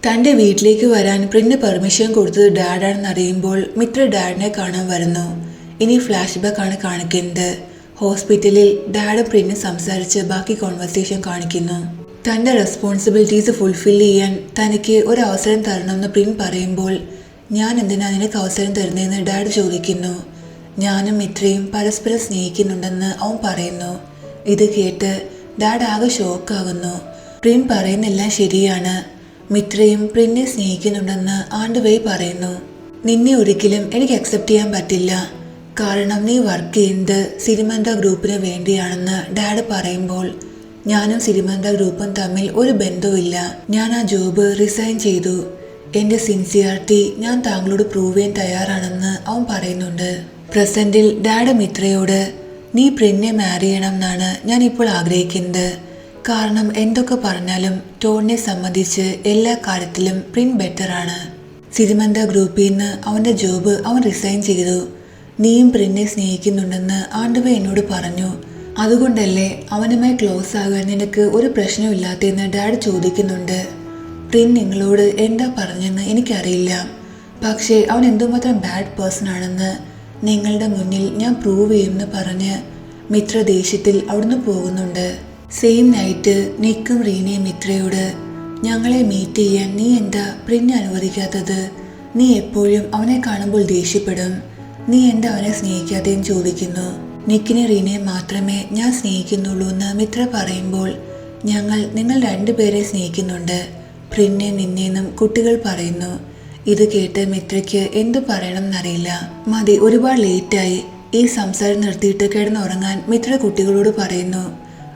തൻ്റെ വീട്ടിലേക്ക് വരാൻ പ്രിന് പെർമിഷൻ കൊടുത്തത് ഡാഡാണെന്ന് അറിയുമ്പോൾ മിത്ര ഡാഡിനെ കാണാൻ വരുന്നു. ഇനി ഫ്ലാഷ് ബാക്ക് ആണ് കാണിക്കുന്നത്. ഹോസ്പിറ്റലിൽ ഡാഡും പ്രിന്നും സംസാരിച്ച് ബാക്കി കോൺവെർസേഷൻ കാണിക്കുന്നു. തൻ്റെ റെസ്പോൺസിബിലിറ്റീസ് ഫുൾഫിൽ ചെയ്യാൻ തനിക്ക് ഒരു അവസരം തരണമെന്ന് പ്രിൻ പറയുമ്പോൾ ഞാൻ എന്തിനാ നിനക്ക് അവസരം തരുന്നതെന്ന് ഡാഡ് ചോദിക്കുന്നു. ഞാനും മിത്രയും പരസ്പരം സ്നേഹിക്കുന്നുണ്ടെന്ന് അവൻ പറയുന്നു. ഇത് കേട്ട് ഡാഡ് ആകെ ഷോക്കാകുന്നു. പ്രിൻ പറയുന്നെല്ലാം ശരിയാണ്. മിത്രയും പ്രിന്നെ സ്നേഹിക്കുന്നുണ്ടെന്ന് ആണ്ടുവേ പറയുന്നു. നിന്നെ ഒരിക്കലും എനിക്ക് അക്സെപ്റ്റ് ചെയ്യാൻ പറ്റില്ല. കാരണം നീ വർക്ക് ചെയ്യുന്നത് സിരിമന്ത ഗ്രൂപ്പിന് വേണ്ടിയാണെന്ന് ഡാഡ് പറയുമ്പോൾ ഞാനും സിരിമന്ത ഗ്രൂപ്പും തമ്മിൽ ഒരു ബന്ധവുമില്ല. ഞാൻ ആ ജോബ് റിസൈൻ ചെയ്തു. എൻ്റെ സിൻസിയറിറ്റി ഞാൻ താങ്കളോട് പ്രൂവ് ചെയ്യാൻ തയ്യാറാണെന്ന് അവൻ പറയുന്നുണ്ട്. പ്രസന്റിൽ ഡാഡ് മിത്രയോട് നീ പ്രിന്നെ മാരി ചെയ്യണം എന്നാണ് ഞാൻ ഇപ്പോൾ ആഗ്രഹിക്കുന്നത്. കാരണം എന്തൊക്കെ പറഞ്ഞാലും ടോണിനെ സംബന്ധിച്ച് എല്ലാ കാര്യത്തിലും പ്രിൻ ബെറ്ററാണ്. സിരിമന്ത ഗ്രൂപ്പിൽ നിന്ന് അവൻ്റെ ജോബ് അവൻ റിസൈൻ ചെയ്തു. നീയും പ്രിന്നെ സ്നേഹിക്കുന്നുണ്ടെന്ന് ആണ്ടുവ എന്നോട് പറഞ്ഞു. അതുകൊണ്ടല്ലേ അവനുമായി ക്ലോസ് ആകാൻ നിനക്ക് ഒരു പ്രശ്നമില്ലാത്തതെന്ന് ഡാഡ് ചോദിക്കുന്നുണ്ട്. പ്രിൻ നിങ്ങളോട് എന്താ പറഞ്ഞെന്ന് എനിക്കറിയില്ല. പക്ഷേ അവൻ എന്തുമാത്രം ബാഡ് പേഴ്സൺ ആണെന്ന് നിങ്ങളുടെ മുന്നിൽ ഞാൻ പ്രൂവ് ചെയ്യുമെന്ന് പറഞ്ഞ് മിത്ര ദേഷ്യത്തിൽ അവിടുന്ന് പോകുന്നുണ്ട്. സെയിം നൈറ്റ് നിക്കും റീനയും മിത്രയോട് ഞങ്ങളെ മീറ്റ് ചെയ്യാൻ നീ എന്താ പ്രിന്നെ അനുവദിക്കാത്തത്? നീ എപ്പോഴും അവനെ കാണുമ്പോൾ ദേഷ്യപ്പെടും. നീ എന്താ അവനെ സ്നേഹിക്കാതെയും ചോദിക്കുന്നു. നിക്കിനെ റീനയെ മാത്രമേ ഞാൻ സ്നേഹിക്കുന്നുള്ളൂ എന്ന് മിത്ര പറയുമ്പോൾ നിങ്ങൾ രണ്ടുപേരെ സ്നേഹിക്കുന്നുണ്ട്, പ്രിന്നെ നിന്നെന്നും കുട്ടികൾ പറയുന്നു. ഇത് കേട്ട് മിത്രയ്ക്ക് എന്തു പറയണം എന്നറിയില്ല. മതി, ഒരുപാട് ലേറ്റായി. ഈ സംസാരം നിർത്തിയിട്ട് കിടന്നുറങ്ങാൻ മിത്ര കുട്ടികളോട് പറയുന്നു.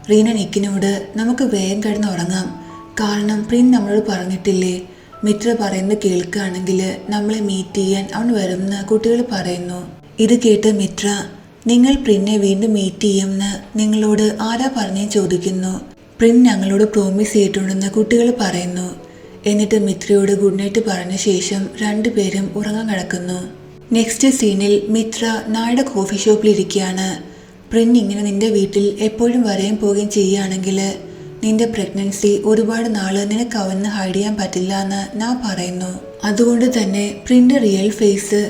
റീന നിക്കിനോട് നമുക്ക് വേഗം കിടന്നുറങ്ങാം, കാരണം പ്രിൻ നമ്മളോട് പറഞ്ഞിട്ടില്ലേ മിത്ര പറയുന്നത് കേൾക്കുകയാണെങ്കിൽ നമ്മളെ മീറ്റ് ചെയ്യാൻ അവൻ വരുമെന്ന് കുട്ടികൾ പറയുന്നു. ഇത് കേട്ട് മിത്ര നിങ്ങൾ പ്രിന്നെ വീണ്ടും മീറ്റ് ചെയ്യുമെന്ന് നിങ്ങളോട് ആരാ പറഞ്ഞേ ചോദിക്കുന്നു. പ്രിൻ ഞങ്ങളോട് പ്രോമിസ് ചെയ്തിട്ടുണ്ടെന്ന് കുട്ടികൾ പറയുന്നു. എന്നിട്ട് മിത്രയോട് ഗുഡ് നൈറ്റ് പറഞ്ഞ ശേഷം രണ്ടുപേരും ഉറങ്ങാൻ കിടക്കുന്നു. നെക്സ്റ്റ് സീനിൽ മിത്ര നായുടെ കോഫി ഷോപ്പിൽ ഇരിക്കുകയാണ്. പ്രിൻ ഇങ്ങനെ നിന്റെ വീട്ടിൽ എപ്പോഴും വരെയും പോവുകയും ചെയ്യുകയാണെങ്കിൽ നിന്റെ പ്രഗ്നൻസി ഒരുപാട് നാള് നിനക്ക് അവന് ഹൈഡ് ചെയ്യാൻ പറ്റില്ല എന്ന് ഞാൻ പറയുന്നു. അതുകൊണ്ട് തന്നെ പ്രിന്റെ റിയൽ ഫേസ്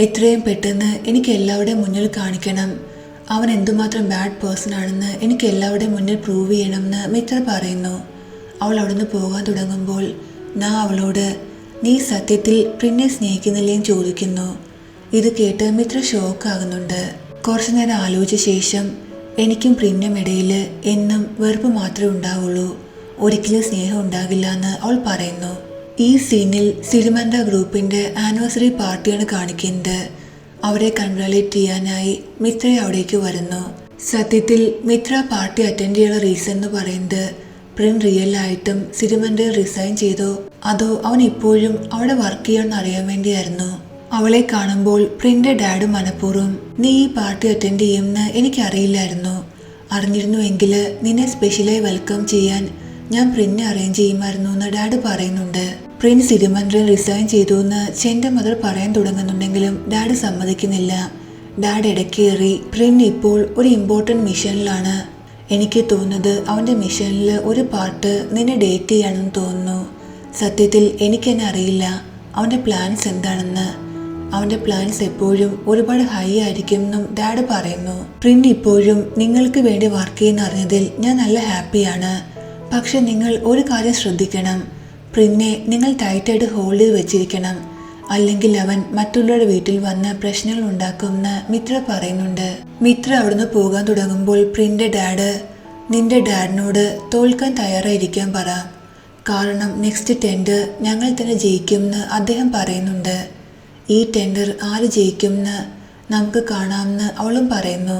എത്രയും പെട്ടെന്ന് എനിക്ക് എല്ലാവരുടെയും മുന്നിൽ കാണിക്കണം. അവൻ എന്തുമാത്രം ബാഡ് പേഴ്സൺ ആണെന്ന് എനിക്ക് എല്ലാവരുടെയും മുന്നിൽ പ്രൂവ് ചെയ്യണമെന്ന് മിത്ര പറയുന്നു. അവൾ അവിടുന്ന് പോകാൻ തുടങ്ങുമ്പോൾ ഞാൻ അവളോട് നീ സത്യത്തിൽ പ്രിന്നെ സ്നേഹിക്കുന്നില്ലേന്ന് ചോദിക്കുന്നു. ഇത് കേട്ട് മിത്ര ഷോക്കാകുന്നുണ്ട്. കുറച്ചു നേരം ആലോചിച്ച ശേഷം എനിക്കും പ്രിന്നും ഇടയിൽ എന്നും വെറുപ്പ് മാത്രമേ ഉണ്ടാവുള്ളൂ, ഒരിക്കലും സ്നേഹം ഉണ്ടാകില്ല എന്ന് അവൾ പറയുന്നു. ഈ സീനിൽ സിരിമന്ത ഗ്രൂപ്പിന്റെ ആനിവേഴ്സറി പാർട്ടിയാണ് കാണിക്കുന്നത്. അവരെ കൺഗ്രാലേറ്റ് ചെയ്യാനായി മിത്ര അവിടേക്ക് വരുന്നു. സത്യത്തിൽ മിത്ര പാർട്ടി അറ്റൻഡ് ചെയ്യാനുള്ള റീസൺ എന്ന് പറയുന്നത് പ്രിൻ റിയൽ ആയിട്ടും സിരിമന്ത റിസൈൻ ചെയ്തോ അതോ അവൻ ഇപ്പോഴും അവിടെ വർക്ക് ചെയ്യാമെന്ന് അറിയാൻ വേണ്ടിയായിരുന്നു. അവളെ കാണുമ്പോൾ പ്രിന്റെ ഡാഡ് മനഃപൂർവ്വം നീ ഈ പാർട്ടി അറ്റൻഡ് ചെയ്യുമെന്ന് എനിക്കറിയില്ലായിരുന്നു. അറിഞ്ഞിരുന്നുവെങ്കിൽ നിന്നെ സ്പെഷ്യലായി വെൽക്കം ചെയ്യാൻ ഞാൻ പ്രിന്നെ അറേഞ്ച് ചെയ്യുമായിരുന്നു എന്ന് ഡാഡ് പറയുന്നുണ്ട്. പ്രിൻ സിരിമന്ത്രൻ റിസൈൻ ചെയ്തു എന്ന് ചെന്റെ മദർ പറയാൻ തുടങ്ങുന്നുണ്ടെങ്കിലും ഡാഡ് സമ്മതിക്കുന്നില്ല. ഡാഡ് ഇടയ്ക്കേറി പ്രിൻ ഇപ്പോൾ ഒരു ഇമ്പോർട്ടൻറ്റ് മിഷനിലാണ്. എനിക്ക് തോന്നുന്നത് അവൻ്റെ മിഷനിൽ ഒരു പാർട്ട് നിന്നെ ഡേറ്റ് ചെയ്യാണെന്ന് തോന്നുന്നു. സത്യത്തിൽ എനിക്കെന്നെ അറിയില്ല അവൻ്റെ പ്ലാൻസ് എന്താണെന്ന്. അവൻ്റെ പ്ലാൻസ് എപ്പോഴും ഒരുപാട് ഹൈ ആയിരിക്കും എന്നും ഡാഡ് പറയുന്നു. പ്രിൻ ഇപ്പോഴും നിങ്ങൾക്ക് വേണ്ടി വർക്ക് ചെയ്യുന്ന അറിഞ്ഞതിൽ ഞാൻ നല്ല ഹാപ്പിയാണ്. പക്ഷെ നിങ്ങൾ ഒരു കാര്യം ശ്രദ്ധിക്കണം, പ്രിന്നെ നിങ്ങൾ ടൈറ്റായിട്ട് ഹോൾഡ് ചെയ്ത് വെച്ചിരിക്കണം, അല്ലെങ്കിൽ അവൻ മറ്റുള്ളവരുടെ വീട്ടിൽ വന്ന് പ്രശ്നങ്ങൾ ഉണ്ടാക്കുമെന്ന് മിത്ര പറയുന്നുണ്ട്. മിത്ര അവിടുന്ന് പോകാൻ തുടങ്ങുമ്പോൾ പ്രിന്റെ ഡാഡ് നിന്റെ ഡാഡിനോട് തോൽക്കാൻ തയ്യാറായിരിക്കാൻ പറ, കാരണം നെക്സ്റ്റ് ടെൻഡർ ഞങ്ങൾ തന്നെ ജയിക്കുമെന്ന് അദ്ദേഹം പറയുന്നുണ്ട്. ഈ ടെൻഡർ ആര് ജയിക്കുമെന്ന് നമുക്ക് കാണാമെന്ന് അവളും പറയുന്നു.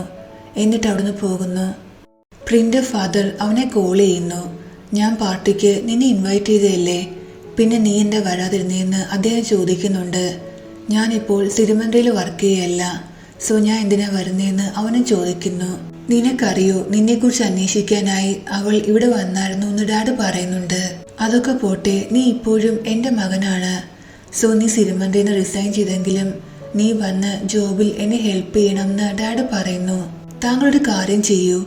എന്നിട്ട് അവിടുന്ന് പോകുന്നു. പ്രിന്റെ ഫാദർ അവനെ കോൾ ചെയ്യുന്നു. ഞാൻ പാർട്ടിക്ക് നിന്നെ ഇൻവൈറ്റ് ചെയ്തതല്ലേ, പിന്നെ നീ എന്താ വരാതിരുന്നേന്ന് അദ്ദേഹം ചോദിക്കുന്നുണ്ട്. ഞാനിപ്പോൾ സിരിമന്ത്രയിൽ വർക്ക് ചെയ്യല്ല, സോ ഞാൻ എന്തിനാ വരുന്നതെന്ന് അവനും ചോദിക്കുന്നു. നിനക്കറിയോ നിന്നെക്കുറിച്ച് അന്വേഷിക്കാനായി അവൾ ഇവിടെ വന്നായിരുന്നു എന്ന് ഡാഡ് പറയുന്നുണ്ട്. അതൊക്കെ പോട്ടെ, നീ ഇപ്പോഴും എൻ്റെ മകനാണ്. സോ നീ സിരിമന്ത്രയിൽ നിന്ന് റിസൈൻ ചെയ്തെങ്കിലും നീ വന്ന് ജോബിൽ എന്നെ ഹെൽപ്പ് ചെയ്യണമെന്ന് ഡാഡ് പറയുന്നു. താങ്കളൊരു കാര്യം ചെയ്യൂ,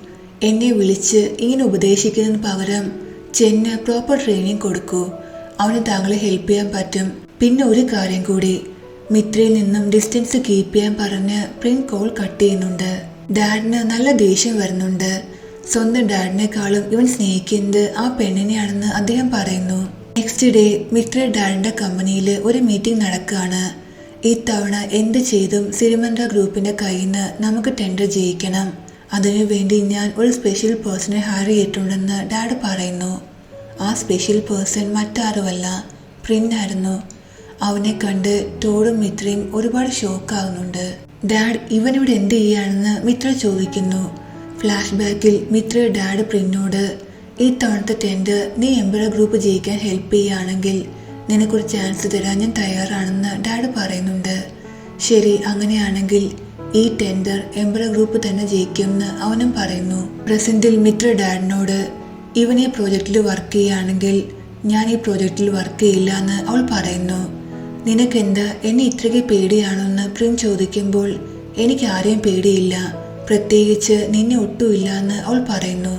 എന്നെ വിളിച്ച് ഇങ്ങനെ ഉപദേശിക്കുന്നതിന് പകരം ചെന്ന് പ്രോപ്പർ ട്രെയിനിങ് കൊടുക്കൂ. അവന് താങ്കളെ ഹെൽപ്പ് ചെയ്യാൻ പറ്റും. പിന്നെ ഒരു കാര്യം കൂടി, മിത്രയിൽ നിന്നും ഡിസ്റ്റൻസ് കീപ്പ് ചെയ്യാൻ പറഞ്ഞ് പ്രിൻ കോൾ കട്ട് ചെയ്യുന്നുണ്ട്. ഡാഡിന് നല്ല ദേഷ്യം വരുന്നുണ്ട്. സ്വന്തം ഡാഡിനേക്കാളും ഇവൻ സ്നേഹിക്കുന്നത് ആ പെണ്ണിനെയാണെന്ന് അദ്ദേഹം പറയുന്നു. നെക്സ്റ്റ് ഡേ മിത്ര ഡാഡിന്റെ കമ്പനിയിൽ ഒരു മീറ്റിംഗ് നടക്കുകയാണ്. ഇത്തവണ എന്ത് ചെയ്തും സിരിമൻഡ ഗ്രൂപ്പിന്റെ കയ്യിൽ നിന്ന് നമുക്ക് ടെൻഡർ ജയിക്കണം. അതിനുവേണ്ടി ഞാൻ ഒരു സ്പെഷ്യൽ പേഴ്സണെ ഹയർ ചെയ്തിട്ടുണ്ടെന്ന് ഡാഡ് പറയുന്നു. ആ സ്പെഷ്യൽ പേഴ്സൺ മറ്റാരുമല്ല, പ്രിന്നായിരുന്നു. അവനെ കണ്ട് ടോഡും മിത്രയും ഒരുപാട് ഷോക്കാകുന്നുണ്ട്. ഡാഡ് ഇവനിവിടെ എന്ത് ചെയ്യാണെന്ന് മിത്ര ചോദിക്കുന്നു. ഫ്ലാഷ് ബാക്കിൽ മിത്ര ഡാഡ് പ്രിന്നോട് ഇത്തവണത്തെ ടെൻഡർ നീ എംബറർ ഗ്രൂപ്പ് ജയിക്കാൻ ഹെൽപ്പ് ചെയ്യുകയാണെങ്കിൽ നിനക്കൊരു ചാൻസ് തരാൻ ഞാൻ തയ്യാറാണെന്ന് ഡാഡ് പറയുന്നുണ്ട്. ശരി, അങ്ങനെയാണെങ്കിൽ ഈ ടെൻഡർ എംബറർ ഗ്രൂപ്പ് തന്നെ ജയിക്കുമെന്ന് അവനും പറയുന്നു. പ്രസന്റിൽ മിത്ര ഡാഡിനോട് ഇവൻ ഈ പ്രോജക്റ്റിൽ വർക്ക് ചെയ്യുകയാണെങ്കിൽ ഞാൻ ഈ പ്രോജക്റ്റിൽ വർക്ക് ചെയ്യില്ല എന്ന് അവൾ പറയുന്നു. നിനക്കെന്താ എന്നെ ഇത്രയ്ക്ക് പേടിയാണോന്ന് പ്രിൻ ചോദിക്കുമ്പോൾ എനിക്ക് ആരെയും പേടിയില്ല, പ്രത്യേകിച്ച് നിന്നെ ഒട്ടുമില്ല എന്ന് അവൾ പറയുന്നു.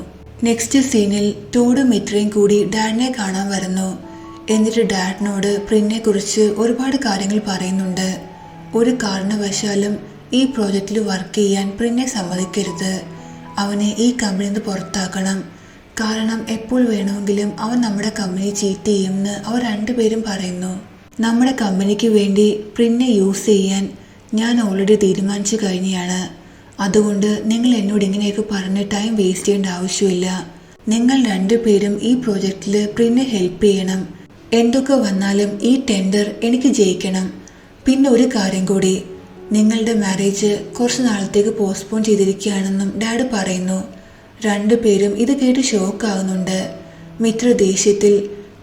നെക്സ്റ്റ് സീനിൽ ടോഡും മിത്രയും കൂടി ഡാഡിനെ കാണാൻ വരുന്നു. എന്നിട്ട് ഡാഡിനോട് പ്രിന്നെ കുറിച്ച് ഒരുപാട് കാര്യങ്ങൾ പറയുന്നുണ്ട്. ഒരു കാരണവശാലും ഈ പ്രോജക്റ്റിൽ വർക്ക് ചെയ്യാൻ പ്രിന്നെ സമ്മതിക്കരുത്. അവനെ ഈ കമ്പനിയിൽ നിന്ന് പുറത്താക്കണം. കാരണം എപ്പോൾ വേണമെങ്കിലും അവൻ നമ്മുടെ കമ്പനി ചീറ്റ് ചെയ്യുമെന്ന് അവർ രണ്ടുപേരും പറയുന്നു. നമ്മുടെ കമ്പനിക്ക് വേണ്ടി പ്രിന്നെ യൂസ് ചെയ്യാൻ ഞാൻ ഓൾറെഡി തീരുമാനിച്ചു കഴിഞ്ഞാണ്. അതുകൊണ്ട് നിങ്ങൾ എന്നോട് ഇങ്ങനെയൊക്കെ പറഞ്ഞ് ടൈം വേസ്റ്റ് ചെയ്യേണ്ട ആവശ്യമില്ല. നിങ്ങൾ രണ്ടുപേരും ഈ പ്രോജക്റ്റിൽ പ്രിന്നെ ഹെൽപ്പ് ചെയ്യണം. എന്തൊക്കെ വന്നാലും ഈ ടെൻഡർ എനിക്ക് ജയിക്കണം. പിന്നെ ഒരു കാര്യം കൂടി, നിങ്ങളുടെ മാരേജ് കുറച്ച് നാളത്തേക്ക് പോസ്റ്റ്പോൺ ചെയ്തിരിക്കുകയാണെന്നും ഡാഡ് പറയുന്നു. രണ്ടുപേരും ഇത് കേട്ട് ഷോക്കാകുന്നുണ്ട്. മിത്ര ദേഷ്യത്തിൽ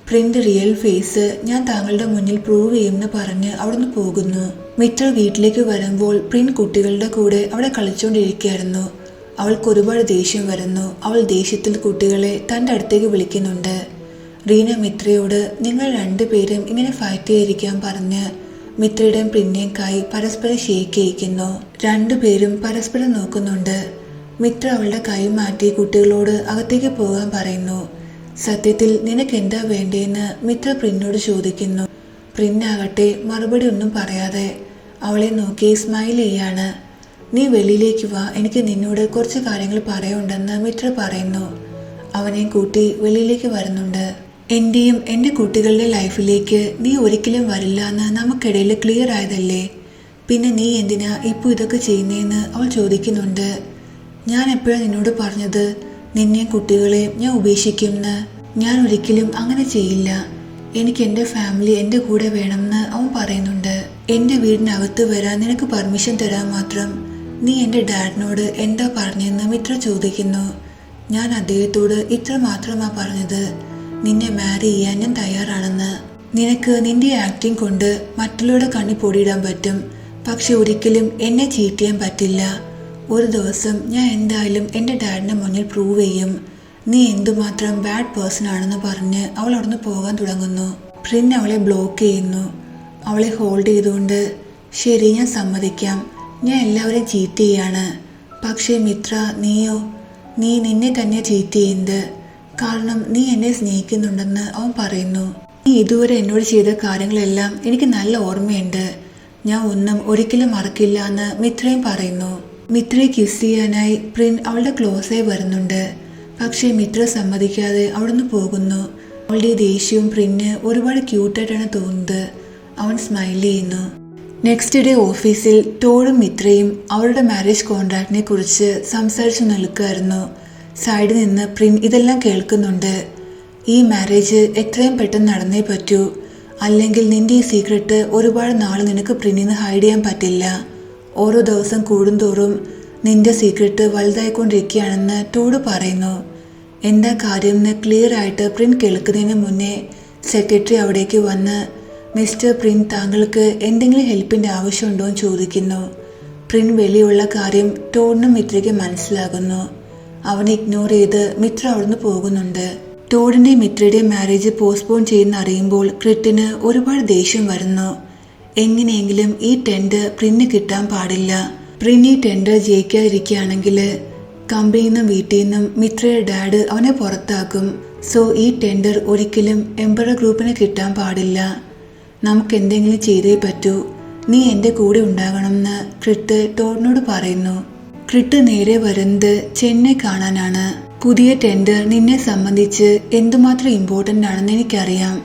പ്രിന്റ് റിയൽ ഫേസ് ഞാൻ താങ്കളുടെ മുന്നിൽ പ്രൂവ് ചെയ്യുമെന്ന് പറഞ്ഞ് അവിടുന്ന് പോകുന്നു. മിത്ര വീട്ടിലേക്ക് വരുമ്പോൾ പ്രിൻ കുട്ടികളുടെ കൂടെ അവിടെ കളിച്ചുകൊണ്ടിരിക്കുകയായിരുന്നു. അവൾക്ക് ഒരുപാട് ദേഷ്യം വരുന്നു. അവൾ ദേഷ്യത്തിൽ കുട്ടികളെ തൻ്റെ അടുത്തേക്ക് വിളിക്കുന്നുണ്ട്. റീന മിത്രയോട് നിങ്ങൾ രണ്ടുപേരും ഇങ്ങനെ ഫൈറ്റ് ചെയ്തിരിക്കാൻ പറഞ്ഞ് മിത്രയുടെയും പ്രിന്റേയും കൈ പരസ്പരം ഷേക്ക് ചെയ്യിക്കുന്നു. രണ്ടുപേരും പരസ്പരം നോക്കുന്നുണ്ട്. മിത്ര അവളുടെ കൈ മാറ്റി കുട്ടികളോട് അകത്തേക്ക് പോകാൻ പറയുന്നു. സത്യത്തിൽ നിനക്ക് എന്താ വേണ്ടേന്ന് മിത്ര പ്രിന്നോട് ചോദിക്കുന്നു. പ്രിന്നാകട്ടെ മറുപടി ഒന്നും പറയാതെ അവളെ നോക്കി സ്മൈൽ ചെയ്യാണ്. നീ വെളിയിലേക്ക് വാ, എനിക്ക് നിന്നോട് കുറച്ച് കാര്യങ്ങൾ പറയുണ്ടെന്ന് മിത്ര പറയുന്നു. അവനെ കൂട്ടി വെളിയിലേക്ക് വരുന്നുണ്ട്. എന്റെയും എൻ്റെ കുട്ടികളുടെ ലൈഫിലേക്ക് നീ ഒരിക്കലും വരില്ല എന്ന് നമുക്കിടയിൽ ക്ലിയർ ആയതല്ലേ, പിന്നെ നീ എന്തിനാ ഇപ്പോൾ ഇതൊക്കെ ചെയ്യുന്നതെന്ന് അവൾ ചോദിക്കുന്നുണ്ട്. ഞാൻ എപ്പോഴാണ് നിന്നോട് പറഞ്ഞത് നിന്നെയും കുട്ടികളെയും ഞാൻ ഉപേക്ഷിക്കുമെന്ന്? ഞാൻ ഒരിക്കലും അങ്ങനെ ചെയ്യില്ല. എനിക്ക് എൻ്റെ ഫാമിലി എൻ്റെ കൂടെ വേണമെന്ന് അവൻ പറയുന്നുണ്ട്. എൻ്റെ വീടിനകത്ത് വരാൻ നിനക്ക് പെർമിഷൻ തരാൻ മാത്രം നീ എൻ്റെ ഡാഡിനോട് എന്താ പറഞ്ഞതെന്ന് മിത്ര ചോദിക്കുന്നു. ഞാൻ അദ്ദേഹത്തോട് ഇത്ര മാത്രമാ പറഞ്ഞത്, നിന്നെ മാരി ചെയ്യാൻ ഞാൻ തയ്യാറാണെന്ന്. നിനക്ക് നിന്റെ ആക്ടിങ് കൊണ്ട് മറ്റുള്ളവരുടെ കണ്ണി പൊടിയിടാൻ പറ്റും, പക്ഷെ ഒരിക്കലും എന്നെ ചീറ്റ് ചെയ്യാൻ പറ്റില്ല. ഒരു ദിവസം ഞാൻ എന്തായാലും എൻ്റെ ഡാഡിൻ്റെ മുന്നിൽ പ്രൂവ് ചെയ്യും നീ എന്തുമാത്രം ബാഡ് പേഴ്സൺ ആണെന്ന് പറഞ്ഞ് അവൾ അവിടുന്ന് പോകാൻ തുടങ്ങുന്നു. പ്രിൻ അവളെ ബ്ലോക്ക് ചെയ്യുന്നു. അവളെ ഹോൾഡ് ചെയ്തുകൊണ്ട് ശരി, ഞാൻ സമ്മതിക്കാം, ഞാൻ എല്ലാവരെയും ചീറ്റ് ചെയ്യാണ്. പക്ഷേ മിത്ര, നീ നിന്നെ തന്നെ ചീറ്റ് ചെയ്യുന്നത്. കാരണം നീ എന്നെ സ്നേഹിക്കുന്നുണ്ടെന്ന് അവൻ പറയുന്നു. നീ ഇതുവരെ എന്നോട് ചെയ്ത കാര്യങ്ങളെല്ലാം എനിക്ക് നല്ല ഓർമ്മയുണ്ട്, ഞാൻ ഒന്നും ഒരിക്കലും മറക്കില്ല എന്ന് മിത്രയും പറയുന്നു. മിത്രയെ കിസ് ചെയ്യാനായി പ്രിൻ അവളുടെ ക്ലോസായി വരുന്നുണ്ട്. പക്ഷേ മിത്ര സമ്മതിക്കാതെ അവിടുന്ന് പോകുന്നു. അവളുടെ ദേഷ്യവും പ്രിന് ഒരുപാട് ക്യൂട്ടായിട്ടാണ് തോന്നുന്നത്. അവൻ സ്മൈൽ ചെയ്യുന്നു. നെക്സ്റ്റ് ഡേ ഓഫീസിൽ ടോഡും മിത്രയും അവരുടെ മാരേജ് കോൺട്രാക്റ്റിനെ കുറിച്ച് സംസാരിച്ചു നിൽക്കുമായിരുന്നു. സൈഡിൽ നിന്ന് പ്രിൻ ഇതെല്ലാം കേൾക്കുന്നുണ്ട്. ഈ മാരേജ് എത്രയും പെട്ടെന്ന് നടന്നേ പറ്റൂ, അല്ലെങ്കിൽ നിന്റെ ഈ സീക്രട്ട് ഒരുപാട് നാൾ നിനക്ക് പ്രിന്നിന്ന് ഹൈഡ് ചെയ്യാൻ പറ്റില്ല. ഓരോ ദിവസം കൂടുന്തോറും നിന്റെ സീക്രട്ട് വലുതായിക്കൊണ്ടിരിക്കുകയാണെന്ന് ടോഡ് പറയുന്നു. എന്താ കാര്യം എന്ന് ക്ലിയർ ആയിട്ട് പ്രിൻ കേൾക്കുന്നതിന് മുന്നേ സെക്രട്ടറി അവിടേക്ക് വന്ന് മിസ്റ്റർ പ്രിൻ, താങ്കൾക്ക് എന്തെങ്കിലും ഹെൽപ്പിൻ്റെ ആവശ്യമുണ്ടോ എന്ന് ചോദിക്കുന്നു. പ്രിൻ വെളിയുള്ള കാര്യം ടോഡിനും മിത്രയ്ക്ക് മനസ്സിലാകുന്നു. അവനെ ഇഗ്നോർ ചെയ്ത് മിത്ര അവിടുന്ന് പോകുന്നുണ്ട്. ടോഡിൻ്റെയും മിത്രയുടെയും മാരേജ് പോസ്റ്റ്പോൺ ചെയ്യുന്ന അറിയുമ്പോൾ ക്രിറ്റിന് ഒരുപാട് ദേഷ്യം വരുന്നു. എങ്ങനെയെങ്കിലും ഈ ടെൻഡർ പ്രിന് കിട്ടാൻ പാടില്ല. പ്രിൻ ഈ ടെൻഡർ ജയിക്കാതിരിക്കുകയാണെങ്കിൽ കമ്പനിയിൽ നിന്നും വീട്ടിൽ നിന്നും മിത്രയുടെ ഡാഡ് അവനെ പുറത്താക്കും. സോ ഈ ടെൻഡർ ഒരിക്കലും എംപറർ ഗ്രൂപ്പിന് കിട്ടാൻ പാടില്ല. നമുക്ക് എന്തെങ്കിലും ചെയ്തേ പറ്റൂ. നീ എൻ്റെ കൂടെ ഉണ്ടാകണമെന്ന് ക്രിട്ട് ടോഡിനോട് പറയുന്നു. ക്രിട്ട് നേരെ വരുന്നത് ചെന്നൈ കാണാനാണ്. പുതിയ ടെൻഡർ നിന്നെ സംബന്ധിച്ച് എന്തുമാത്രം ഇമ്പോർട്ടൻ്റ് ആണെന്ന് എനിക്കറിയാം.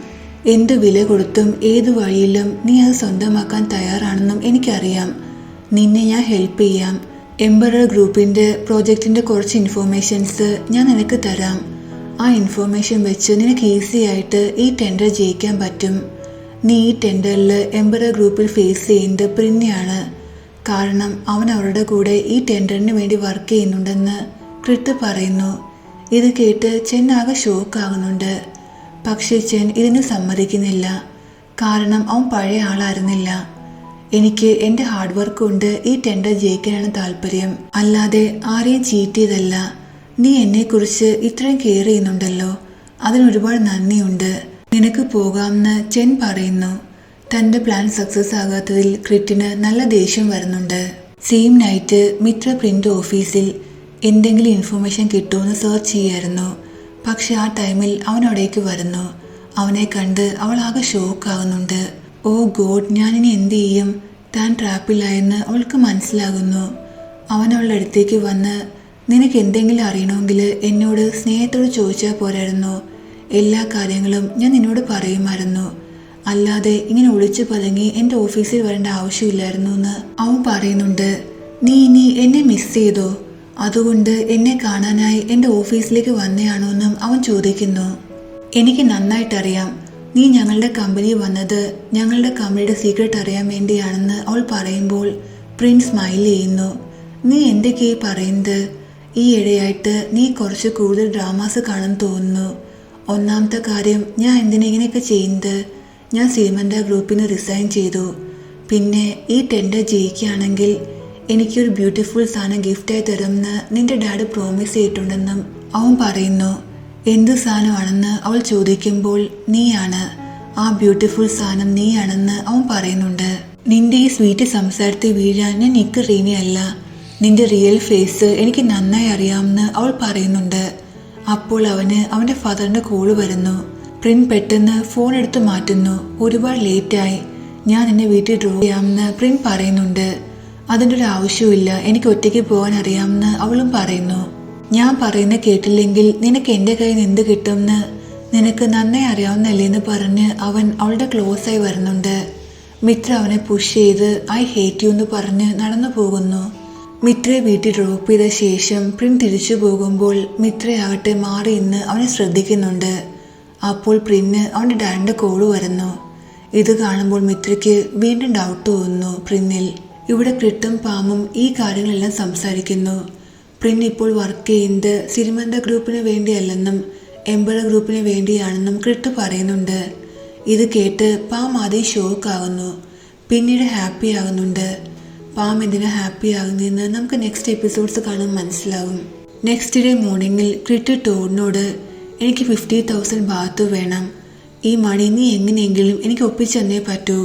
എന്ത് വില കൊടുത്തും ഏതു വഴിയിലും നീ അത് സ്വന്തമാക്കാൻ തയ്യാറാണെന്നും എനിക്കറിയാം. നിന്നെ ഞാൻ ഹെൽപ്പ് ചെയ്യാം. എംപറർ ഗ്രൂപ്പിൻ്റെ പ്രോജക്റ്റിൻ്റെ കുറച്ച് ഇൻഫോർമേഷൻസ് ഞാൻ നിനക്ക് തരാം. ആ ഇൻഫോർമേഷൻ വെച്ച് നിനക്ക് ഈസി ആയിട്ട് ഈ ടെൻഡർ ജയിക്കാൻ പറ്റും. നീ ഈ ടെൻഡറിൽ എംപറർ ഗ്രൂപ്പിൽ ഫേസ് ചെയ്യുന്നത് പ്രിന്നെയാണ്. കാരണം അവൻ അവരുടെ കൂടെ ഈ ടെൻഡറിന് വേണ്ടി വർക്ക് ചെയ്യുന്നുണ്ടെന്ന് ക്രിട്ട് പറയുന്നു. ഇത് കേട്ട് ചെൻ ആകെ ഷോക്കാകുന്നുണ്ട്. പക്ഷേ ചെൻ ഇതിന് സമ്മതിക്കുന്നില്ല. കാരണം അവൻ പഴയ ആളായിരുന്നില്ല. എനിക്ക് എൻ്റെ ഹാർഡ് വർക്ക് കൊണ്ട് ഈ ടെൻഡർ ജയിക്കാനാണ് താല്പര്യം, അല്ലാതെ ആരെയും ചീറ്റ് ചെയ്തല്ല. നീ എന്നെക്കുറിച്ച് ഇത്രയും കെയർ ചെയ്യുന്നുണ്ടല്ലോ, അതിനൊരുപാട് നന്ദിയുണ്ട്. നിനക്ക് പോകാമെന്ന് ചെൻ പറയുന്നു. തൻ്റെ പ്ലാൻ സക്സസ് ആകാത്തതിൽ ക്രിറ്റിന് നല്ല ദേഷ്യം വരുന്നുണ്ട്. സെയിം നൈറ്റ് മിത്ര പ്രിൻ്റ് ഓഫീസിൽ എന്തെങ്കിലും ഇൻഫർമേഷൻ കിട്ടുമെന്ന് സെർച്ച് ചെയ്യായിരുന്നു. പക്ഷെ ആ ടൈമിൽ അവൻ അവിടേക്ക് വരുന്നു. അവനെ കണ്ട് അവൾ ആകെ ഷോക്കാകുന്നുണ്ട്. ഓ ഗോഡ്, ഞാനിനി എന്ത് ചെയ്യും? താൻ ട്രാപ്പിലായെന്ന് അവൾക്ക് മനസ്സിലാകുന്നു. അവൻ അവളുടെ അടുത്തേക്ക് വന്ന്, നിനക്ക് എന്തെങ്കിലും അറിയണമെങ്കിൽ എന്നോട് സ്നേഹത്തോട് ചോദിച്ചാൽ പോരായിരുന്നു. എല്ലാ കാര്യങ്ങളും ഞാൻ നിന്നോട് പറയുമായിരുന്നു. അല്ലാതെ ഇങ്ങനെ ഒളിച്ചു പതുങ്ങി എൻ്റെ ഓഫീസിൽ വരേണ്ട ആവശ്യമില്ലായിരുന്നു എന്ന് അവൻ പറയുന്നുണ്ട്. നീ ഇനി എന്നെ മിസ് ചെയ്തോ? അതുകൊണ്ട് എന്നെ കാണാനായി എൻ്റെ ഓഫീസിലേക്ക് വന്നയാണോ എന്നും അവൻ ചോദിക്കുന്നു. എനിക്ക് നന്നായിട്ടറിയാം, നീ ഞങ്ങളുടെ കമ്പനി വന്നത് ഞങ്ങളുടെ കമ്പനിയുടെ സീക്രട്ട് അറിയാൻ വേണ്ടിയാണെന്ന് അവൾ പറയുമ്പോൾ പ്രിൻസ് സ്മൈൽ ചെയ്യുന്നു. നീ എന്തൊക്കെയായി പറയുന്നത്? ഈ ഇടയായിട്ട് നീ കുറച്ച് കൂടുതൽ ഡ്രാമാസ് കാണാൻ തോന്നുന്നു. ഒന്നാമത്തെ കാര്യം, ഞാൻ എന്തിനാ ഇങ്ങനെയൊക്കെ ചെയ്യുന്നത്? ഞാൻ സീമന്ത ഗ്രൂപ്പിൽ നിന്ന് റിസൈൻ ചെയ്തു. പിന്നെ ഈ ടെൻഡർ ജയിക്കുകയാണെങ്കിൽ എനിക്കൊരു ബ്യൂട്ടിഫുൾ സാധനം ഗിഫ്റ്റായി തരുമെന്ന് നിന്റെ ഡാഡ് പ്രോമിസ് ചെയ്തിട്ടുണ്ടെന്നും അവൻ പറയുന്നു. എന്ത് സാധനമാണെന്ന് അവൾ ചോദിക്കുമ്പോൾ നീയാണ് ആ ബ്യൂട്ടിഫുൾ സാധനം, നീയാണെന്ന് അവൻ പറയുന്നുണ്ട്. നിന്റെ ഈ സ്വീറ്റ് സംസാരത്തിൽ വീഴാൻ ഞാൻ നിക്ക് റീനയല്ല. നിന്റെ റിയൽ ഫേസ് എനിക്ക് നന്നായി അറിയാമെന്ന് അവൾ പറയുന്നുണ്ട്. അപ്പോൾ അവൻ്റെ ഫാദറിൻ്റെ കോള് വരുന്നു. പ്രിൻ പെട്ടെന്ന് ഫോൺ എടുത്ത് മാറ്റുന്നു. ഒരുപാട് ലേറ്റായി, ഞാൻ നിന്നെ വീട്ടിൽ ഡ്രോപ്പ് ചെയ്യാമെന്ന് പ്രിൻ പറയുന്നുണ്ട്. അതിൻ്റെ ഒരു ആവശ്യമില്ല, എനിക്ക് ഒറ്റയ്ക്ക് പോകാൻ അറിയാമെന്ന് അവളും പറയുന്നു. ഞാൻ പറയുന്ന കേട്ടില്ലെങ്കിൽ നിനക്ക് എൻ്റെ കയ്യിൽ നിന്ന് എന്ത് കിട്ടുമെന്ന് നിനക്ക് നന്നായി അറിയാവുന്നല്ലേ എന്ന് പറഞ്ഞ് അവൻ അവളുടെ ക്ലോസായി വരുന്നുണ്ട്. മിത്ര അവനെ പുഷ് ചെയ്ത് ഐ ഹേറ്റ് യു എന്ന് പറഞ്ഞ് നടന്നു പോകുന്നു. മിത്രയെ വീട്ടിൽ ഡ്രോപ്പ് ചെയ്ത ശേഷം പ്രിൻ തിരിച്ചു പോകുമ്പോൾ മിത്രയാകട്ടെ മാറി ഇന്ന് അവനെ ശ്രദ്ധിക്കുന്നുണ്ട്. അപ്പോൾ പ്രിന് അവൻ്റെ ഡാഡിൻ്റെ കോള് വരുന്നു. ഇത് കാണുമ്പോൾ മിത്രയ്ക്ക് വീണ്ടും ഡൗട്ട് തോന്നുന്നു പ്രിന്നിൽ. ഇവിടെ ക്രിട്ടും പാമും ഈ കാര്യങ്ങളെല്ലാം സംസാരിക്കുന്നു. പ്രിൻ ഇപ്പോൾ വർക്ക് ചെയ്യുന്നത് സിരിമന്ത ഗ്രൂപ്പിന് വേണ്ടിയല്ലെന്നും എംപറർ ഗ്രൂപ്പിന് വേണ്ടിയാണെന്നും ക്രിട്ട് പറയുന്നുണ്ട്. ഇത് കേട്ട് പാം ആദ്യം ഷോക്കാകുന്നു, പിന്നീട് ഹാപ്പി ആകുന്നുണ്ട്. പാം എന്തിനാ ഹാപ്പി ആകുന്നതെന്ന് നമുക്ക് നെക്സ്റ്റ് എപ്പിസോഡ്സ് കാണാൻ മനസ്സിലാവും. നെക്സ്റ്റ് ഡേ മോർണിംഗിൽ ക്രിട്ട് ടോഡിനോട്, എനിക്ക് 50,000 ബാത്ത് വേണം. ഈ മണി നീ എങ്ങനെയെങ്കിലും എനിക്ക് ഒപ്പിച്ചെന്നേ പറ്റൂ.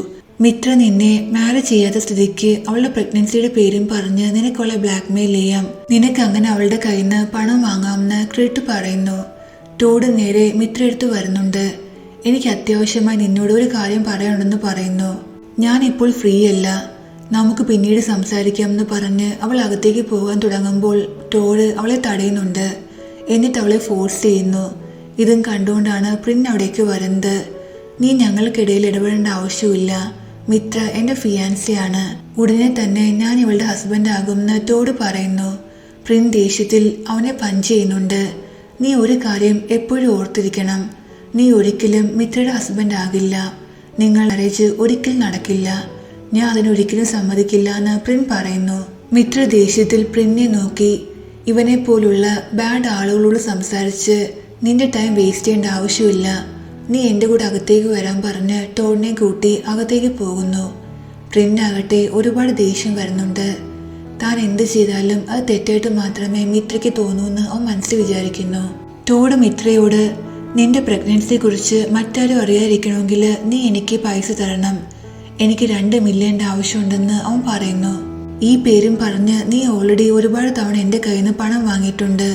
മിത്ര നിന്നെ മാരേജ് ചെയ്യാത്ത സ്ഥിതിക്ക് അവളുടെ പ്രഗ്നൻസിയുടെ പേരും പറഞ്ഞ് നിനക്കവളെ ബ്ലാക്ക്മെയിൽ ചെയ്യാം. നിനക്ക് അങ്ങനെ അവളുടെ കയ്യിൽ നിന്ന് പണം വാങ്ങാമെന്ന് ക്രിട്ട് പറയുന്നു. ടോഡ് നേരെ മിത്ര എടുത്ത് വരുന്നുണ്ട്. എനിക്ക് അത്യാവശ്യമായി നിന്നോട് ഒരു കാര്യം പറയാനുണ്ടെന്ന് പറയുന്നു. ഞാനിപ്പോൾ ഫ്രീ അല്ല, നമുക്ക് പിന്നീട് സംസാരിക്കാമെന്ന് പറഞ്ഞ് അവൾ അകത്തേക്ക് പോകാൻ തുടങ്ങുമ്പോൾ ടോഡ് അവളെ തടയുന്നുണ്ട്. എന്നിട്ട് അവളെ ഫോഴ്സ് ചെയ്യുന്നു. ഇതും കണ്ടുകൊണ്ടാണ് പ്രിൻ അവിടേക്ക് വരുന്നത്. നീ ഞങ്ങൾക്കിടയിൽ ഇടപെടേണ്ട ആവശ്യമില്ല. മിത്ര എൻ്റെ ഫിയാൻസിയാണ്. ഉടനെ തന്നെ ഞാൻ ഇവളുടെ ഹസ്ബൻഡ് ആകുമെന്ന് ടോഡ് പറയുന്നു. പ്രിൻ ദേഷ്യത്തിൽ അവനെ പഞ്ച് ചെയ്യുന്നുണ്ട്. നീ ഒരു കാര്യം എപ്പോഴും ഓർത്തിരിക്കണം, നീ ഒരിക്കലും മിത്രയുടെ ഹസ്ബൻഡ് ആകില്ല. നിങ്ങൾ മാരേജ് ഒരിക്കലും നടക്കില്ല. ഞാൻ അതിനൊരിക്കലും സമ്മതിക്കില്ല എന്ന് പ്രിൻ പറയുന്നു. മിത്ര ദേഷ്യത്തിൽ പ്രിന്നെ നോക്കി, ഇവനെ പോലുള്ള ബാഡ് ആളുകളോട് സംസാരിച്ച് നിന്റെ ടൈം വേസ്റ്റ് ചെയ്യേണ്ട ആവശ്യമില്ല. നീ എൻ്റെ കൂടെ അകത്തേക്ക് വരാൻ പറഞ്ഞ് ടോഡിനെ കൂട്ടി അകത്തേക്ക് പോകുന്നു. പ്രിന്നാകട്ടെ ഒരുപാട് ദേഷ്യം വരുന്നുണ്ട്. താൻ എന്ത് ചെയ്താലും അത് തെറ്റായിട്ട് മാത്രമേ മിത്രയ്ക്ക് തോന്നൂന്ന് അവൻ മനസ്സിൽ വിചാരിക്കുന്നു. ടോഡ് മിത്രയോട്, നിന്റെ പ്രഗ്നൻസിയെ കുറിച്ച് മറ്റാരും അറിയാതിരിക്കണമെങ്കിൽ നീ എനിക്ക് പൈസ തരണം. എനിക്ക് 2 മില്യൺ ആവശ്യമുണ്ടെന്ന് അവൻ പറയുന്നു. ഈ പേരും പറഞ്ഞ് നീ ഓൾറെഡി ഒരുപാട് തവണ എൻ്റെ കയ്യിൽ നിന്ന് പണം വാങ്ങിയിട്ടുണ്ട്.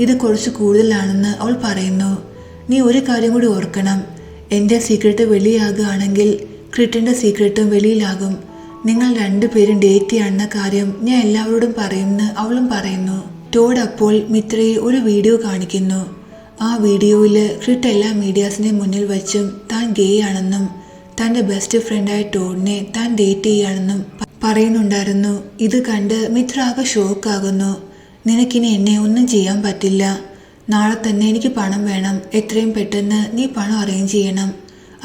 ഇത് കുറച്ച് കൂടുതലാണെന്ന് അവൾ പറയുന്നു. നീ ഒരു കാര്യം കൂടി ഓർക്കണം. എൻ്റെ സീക്രട്ട് വെളിയാകുകയാണെങ്കിൽ ക്രിറ്റിൻ്റെ സീക്രട്ടും വെളിയിലാകും. നിങ്ങൾ രണ്ടുപേരും ഡേറ്റ് ചെയ്യാണെന്ന കാര്യം ഞാൻ എല്ലാവരോടും പറയുമെന്ന് അവളും പറയുന്നു. ടോഡ് അപ്പോൾ മിത്രയെ ഒരു വീഡിയോ കാണിക്കുന്നു. ആ വീഡിയോയിൽ ക്രിറ്റ് എല്ലാ മീഡിയാസിൻ്റെ മുന്നിൽ വച്ചും താൻ ഗേ ആണെന്നും തൻ്റെ ബെസ്റ്റ് ഫ്രണ്ടായ ടോഡിനെ താൻ ഡേറ്റ് ചെയ്യുകയാണെന്നും പറയുന്നുണ്ടായിരുന്നു. ഇത് കണ്ട് മിത്ര ആകെ ഷോക്കാകുന്നു. നിനക്കിനി എന്നെ ഒന്നും ചെയ്യാൻ പറ്റില്ല. നാളെ തന്നെ എനിക്ക് പണം വേണം. എത്രയും പെട്ടെന്ന് നീ പണം അറേഞ്ച് ചെയ്യണം.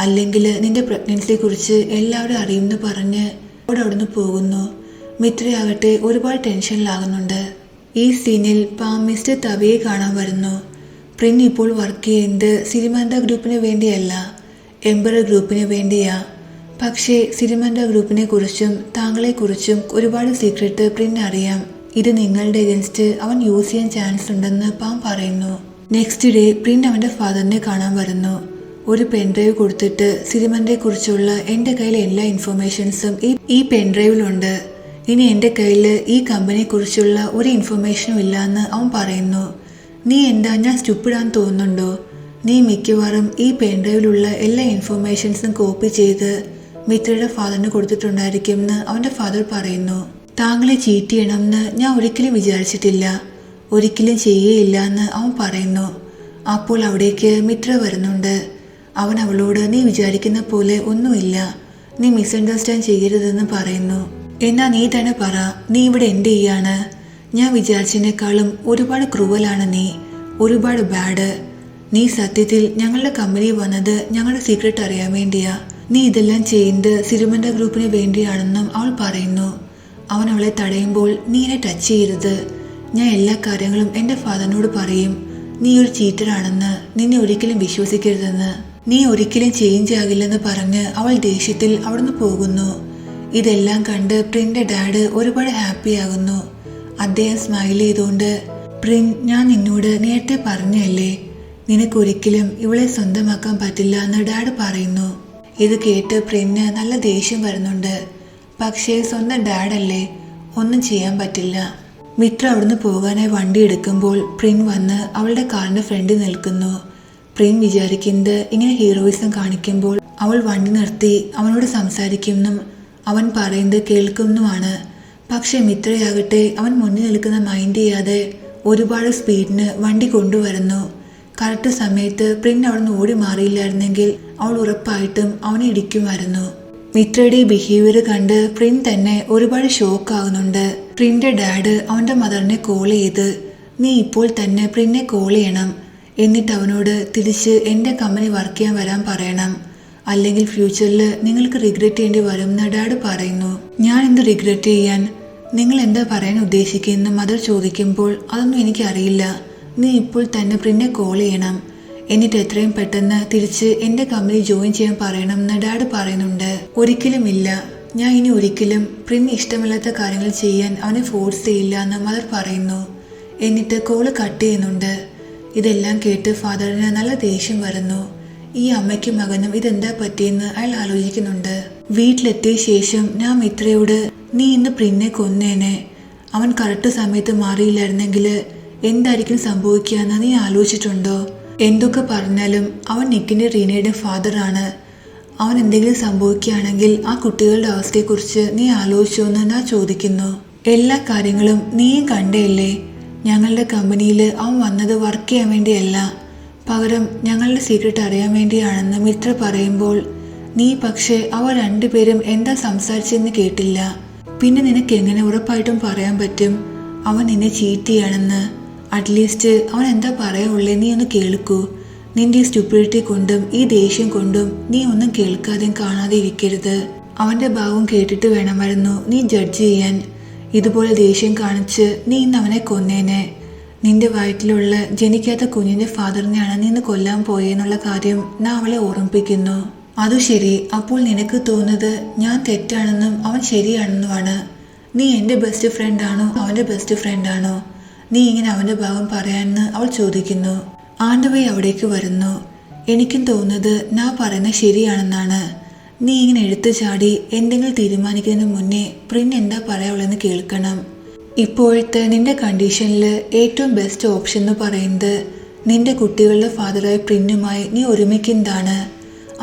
അല്ലെങ്കിൽ നിന്റെ പ്രഗ്നൻസിയെക്കുറിച്ച് എല്ലാവരും അറിയുമെന്ന് പറഞ്ഞ് അവിടുന്ന് പോകുന്നു. മിത്രയാകട്ടെ ഒരുപാട് ടെൻഷനിലാകുന്നുണ്ട്. ഈ സീനിൽ മിസ്റ്റർ തവിയെ കാണാൻ വരുന്നു. പ്രിൻ ഇപ്പോൾ വർക്ക് ചെയ്യുന്നത് സിരിമൻഡ ഗ്രൂപ്പിന് വേണ്ടിയല്ല, എംബറർ ഗ്രൂപ്പിന് വേണ്ടിയാ. പക്ഷേ സിരിമൻഡ ഗ്രൂപ്പിനെ കുറിച്ചും താങ്കളെക്കുറിച്ചും ഒരുപാട് സീക്രട്ട് പ്രിൻ അറിയാം. ഇത് നിങ്ങളുടെ എഗൻസ്റ്റ് അവൻ യൂസ് ചെയ്യാൻ ചാൻസ് ഉണ്ടെന്ന് പറയുന്നു. നെക്സ്റ്റ് ഡേ പ്രിൻ അവൻ്റെ ഫാദറിനെ കാണാൻ വരുന്നു. ഒരു പെൻഡ്രൈവ് കൊടുത്തിട്ട് സിരിമൻഡയെ കുറിച്ചുള്ള എൻ്റെ കയ്യിൽ എല്ലാ ഇൻഫർമേഷൻസും ഈ പെൻഡ്രൈവിലുണ്ട്. ഇനി എൻ്റെ കയ്യിൽ ഈ കമ്പനിയെക്കുറിച്ചുള്ള ഒരു ഇൻഫർമേഷനും ഇല്ലയെന്ന് അവൻ പറയുന്നു. നീ എന്താ ഞാൻ സ്റ്റുപ്പിഡാന്ന് തോന്നുന്നുണ്ടോ? നീ മിക്കവാറും ഈ പെൻഡ്രൈവിലുള്ള എല്ലാ ഇൻഫർമേഷൻസും കോപ്പി ചെയ്ത് മിത്രയുടെ ഫാദറിന് കൊടുത്തിട്ടുണ്ടായിരിക്കുമെന്ന് അവൻ്റെ ഫാദർ പറയുന്നു. താങ്കളെ ചീറ്റ് ചെയ്യണമെന്ന് ഞാൻ ഒരിക്കലും വിചാരിച്ചിട്ടില്ല, ഒരിക്കലും ചെയ്യുകയില്ല എന്ന് അവൻ പറയുന്നു. അപ്പോൾ അവിടേക്ക് മിത്ര വരുന്നുണ്ട്. അവൻ അവളോട് നീ വിചാരിക്കുന്ന പോലെ ഒന്നുമില്ല, നീ മിസ്അണ്ടർസ്റ്റാൻഡ് ചെയ്യരുതെന്ന് പറയുന്നു. എന്നാ നീ തന്നെ പറ, നീ ഇവിടെ എന്ത് ചെയ്യാണ്? ഞാൻ വിചാരിച്ചതിനേക്കാളും ഒരുപാട് ക്രൂവലാണ് നീ, ഒരുപാട് ബാഡ്. നീ സത്യത്തിൽ ഞങ്ങളുടെ കമ്പനി വന്നത് ഞങ്ങളുടെ സീക്രട്ട് അറിയാൻ വേണ്ടിയാ. നീ ഇതെല്ലാം ചെയ്യുന്നത് സിരിമൻഡ ഗ്രൂപ്പിന് വേണ്ടിയാണെന്നും അവൾ പറയുന്നു. അവൻ അവളെ തടയുമ്പോൾ നീ എന്നെ ടച്ച് ചെയ്യരുത്, ഞാൻ എല്ലാ കാര്യങ്ങളും എൻ്റെ ഫാദറിനോട് പറയും. നീ ഒരു ചീറ്ററാണെന്ന്, നിന്നെ ഒരിക്കലും വിശ്വസിക്കരുതെന്ന്, നീ ഒരിക്കലും ചേഞ്ച് ആകില്ലെന്ന് പറഞ്ഞ് അവൾ ദേഷ്യത്തിൽ അവിടുന്ന് പോകുന്നു. ഇതെല്ലാം കണ്ട് പ്രിൻ്റെ ഡാഡ് ഒരുപാട് ഹാപ്പി ആകുന്നു. അദ്ദേഹം സ്മൈൽ ചെയ്തുകൊണ്ട്, പ്രിൻ, ഞാൻ നിന്നോട് നേരത്തെ പറഞ്ഞല്ലേ നിനക്കൊരിക്കലും ഇവളെ സ്വന്തമാക്കാൻ പറ്റില്ല എന്ന് ഡാഡ് പറയുന്നു. ഇത് കേട്ട് പ്രിന് നല്ല ദേഷ്യം വരുന്നുണ്ട്. പക്ഷേ സ്വന്തം ഡാഡല്ലേ, ഒന്നും ചെയ്യാൻ പറ്റില്ല. മിത്ര അവിടുന്ന് പോകാനായി വണ്ടി എടുക്കുമ്പോൾ പ്രിൻ വന്ന് അവളുടെ കാറിൻ്റെ ഫ്രണ്ടിൽ നിൽക്കുന്നു. പ്രിൻ വിചാരിക്കുന്നത് ഇങ്ങനെ ഹീറോയിസം കാണിക്കുമ്പോൾ അവൾ വണ്ടി നിർത്തി അവനോട് സംസാരിക്കുമെന്നും അവൻ പറയുന്നത് കേൾക്കുമെന്നുമാണ്. പക്ഷെ മിത്രയാകട്ടെ അവൻ മുന്നിൽ നിൽക്കുന്ന മൈൻഡ് ചെയ്യാതെ ഒരുപാട് സ്പീഡിന് വണ്ടി കൊണ്ടുവരുന്നു. കറക്റ്റ് സമയത്ത് പ്രിൻ അവിടുന്ന് ഓടി മാറിയില്ലായിരുന്നെങ്കിൽ അവൾ ഉറപ്പായിട്ടും അവനെ ഇടിക്കുമായിരുന്നു. മിത്രയുടെ ബിഹേവിയർ കണ്ട് പ്രിൻ തന്നെ ഒരുപാട് ഷോക്കാകുന്നുണ്ട്. പ്രിൻ്റെ ഡാഡ് അവൻ്റെ മദറിനെ കോൾ ചെയ്ത്, നീ ഇപ്പോൾ തന്നെ പ്രിന്നെ കോൾ ചെയ്യണം, എന്നിട്ട് അവനോട് തിരിച്ച് എൻ്റെ കമ്പനി വർക്ക് ചെയ്യാൻ വരാൻ പറയണം, അല്ലെങ്കിൽ ഫ്യൂച്ചറിൽ നിങ്ങൾക്ക് റിഗ്രറ്റ് ചെയ്യേണ്ടി വരും എന്ന് ഡാഡ് പറയുന്നു. ഞാൻ എന്ത് റിഗ്രറ്റ് ചെയ്യാൻ? നിങ്ങൾ എന്താ പറയാൻ ഉദ്ദേശിക്കുമെന്ന് മദർ ചോദിക്കുമ്പോൾ അതൊന്നും എനിക്കറിയില്ല, നീ ഇപ്പോൾ തന്നെ പ്രിന്നെ കോൾ ചെയ്യണം, എന്നിട്ട് എത്രയും പെട്ടെന്ന് തിരിച്ച് എൻ്റെ കമ്പനി ജോയിൻ ചെയ്യാൻ പറയണം എന്ന് ഡാഡ് പറയുന്നുണ്ട്. ഒരിക്കലുമില്ല, ഞാൻ ഇനി ഒരിക്കലും പ്രിന് ഇഷ്ടമില്ലാത്ത കാര്യങ്ങൾ ചെയ്യാൻ അവനെ ഫോഴ്സ് ചെയ്യില്ല എന്ന് മദർ പറയുന്നു. എന്നിട്ട് കോള് കട്ട് ചെയ്യുന്നുണ്ട്. ഇതെല്ലാം കേട്ട് ഫാദറിന് നല്ല ദേഷ്യം വരുന്നു. ഈ അമ്മയ്ക്കും മകനും ഇതെന്താ പറ്റിയെന്ന് അയാൾ ആലോചിക്കുന്നുണ്ട്. വീട്ടിലെത്തിയ ശേഷം ഞാൻ മിത്രയോട്, നീ ഇന്ന് പ്രിന്നെ കൊന്നേനെ, അവൻ കറക്റ്റ് സമയത്ത് മാറിയില്ലായിരുന്നെങ്കിൽ എന്തായിരിക്കും സംഭവിക്കുകയെന്ന് നീ ആലോചിച്ചിട്ടുണ്ടോ? എന്തൊക്കെ പറഞ്ഞാലും അവൻ നിക്കിൻ്റെ റീനയുടെ ഫാദറാണ്. അവൻ എന്തെങ്കിലും സംഭവിക്കുകയാണെങ്കിൽ ആ കുട്ടികളുടെ അവസ്ഥയെക്കുറിച്ച് നീ ആലോചിച്ചോ എന്ന് ഞാൻ ചോദിക്കുന്നു. എല്ലാ കാര്യങ്ങളും നീയും കണ്ടേയല്ലേ? ഞങ്ങളുടെ കമ്പനിയിൽ അവൻ വന്നത് വർക്ക് ചെയ്യാൻ വേണ്ടിയല്ല, പകരം ഞങ്ങളുടെ സീക്രട്ട് അറിയാൻ വേണ്ടിയാണെന്ന് മിത്ര പറയുമ്പോൾ നീ പക്ഷേ അവർ രണ്ടുപേരും എന്താ സംസാരിച്ചെന്ന് കേട്ടില്ല. പിന്നെ നിനക്ക് എങ്ങനെ ഉറപ്പായിട്ടും പറയാൻ പറ്റും അവൻ നിന്നെ ചീറ്റ് ചെയ്യാണെന്ന്? അറ്റ്ലീസ്റ്റ് അവൻ എന്താ പറയാനുള്ളേ നീ ഒന്ന് കേൾക്കൂ. നിന്റെ ഈ സ്റ്റുപ്പിഡിറ്റി കൊണ്ടും ഈ ദേഷ്യം കൊണ്ടും നീ ഒന്നും കേൾക്കാതെയും കാണാതെ ഇരിക്കരുത്. അവൻ്റെ ഭാവം കേട്ടിട്ട് വേണമായിരുന്നു നീ ജഡ്ജ് ചെയ്യാൻ. ഇതുപോലെ ദേഷ്യം കാണിച്ച് നീ ഇന്ന് അവനെ കൊന്നേനെ. നിന്റെ വയറ്റിലുള്ള ജനിക്കാത്ത കുഞ്ഞിൻ്റെ ഫാദറിനെയാണ് നീ ഇന്ന് കൊല്ലാൻ പോയെന്നുള്ള കാര്യം ഞാൻ അവളെ ഓർമ്മിപ്പിക്കുന്നു. അതു ശരി, അപ്പോൾ നിനക്ക് തോന്നുന്നത് ഞാൻ തെറ്റാണെന്നും അവൻ ശരിയാണെന്നുമാണ്. നീ എൻ്റെ ബെസ്റ്റ് ഫ്രണ്ടാണോ അവൻ്റെ ബെസ്റ്റ് ഫ്രണ്ടാണോ? നീ ഇങ്ങനെ അവൻ്റെ ഭാഗം പറയാമെന്ന് അവൾ ചോദിക്കുന്നു. ആണ്ടുവൈ അവിടേക്ക് വരുന്നു. എനിക്കും തോന്നുന്നത് ഞാൻ പറയുന്നത് ശരിയാണെന്നാണ്. നീ ഇങ്ങനെ എടുത്തു ചാടി എന്തെങ്കിലും തീരുമാനിക്കുന്നതിന് മുന്നേ പ്രിൻ എന്താ പറയാനുള്ളതെന്ന് കേൾക്കണം. ഇപ്പോഴത്തെ നിന്റെ കണ്ടീഷനിൽ ഏറ്റവും ബെസ്റ്റ് ഓപ്ഷൻ എന്ന് പറയുന്നത് നിന്റെ കുട്ടികളുടെ ഫാദറായ പ്രിന്നുമായി നീ ഒരുമിക്കുന്നതാണ്.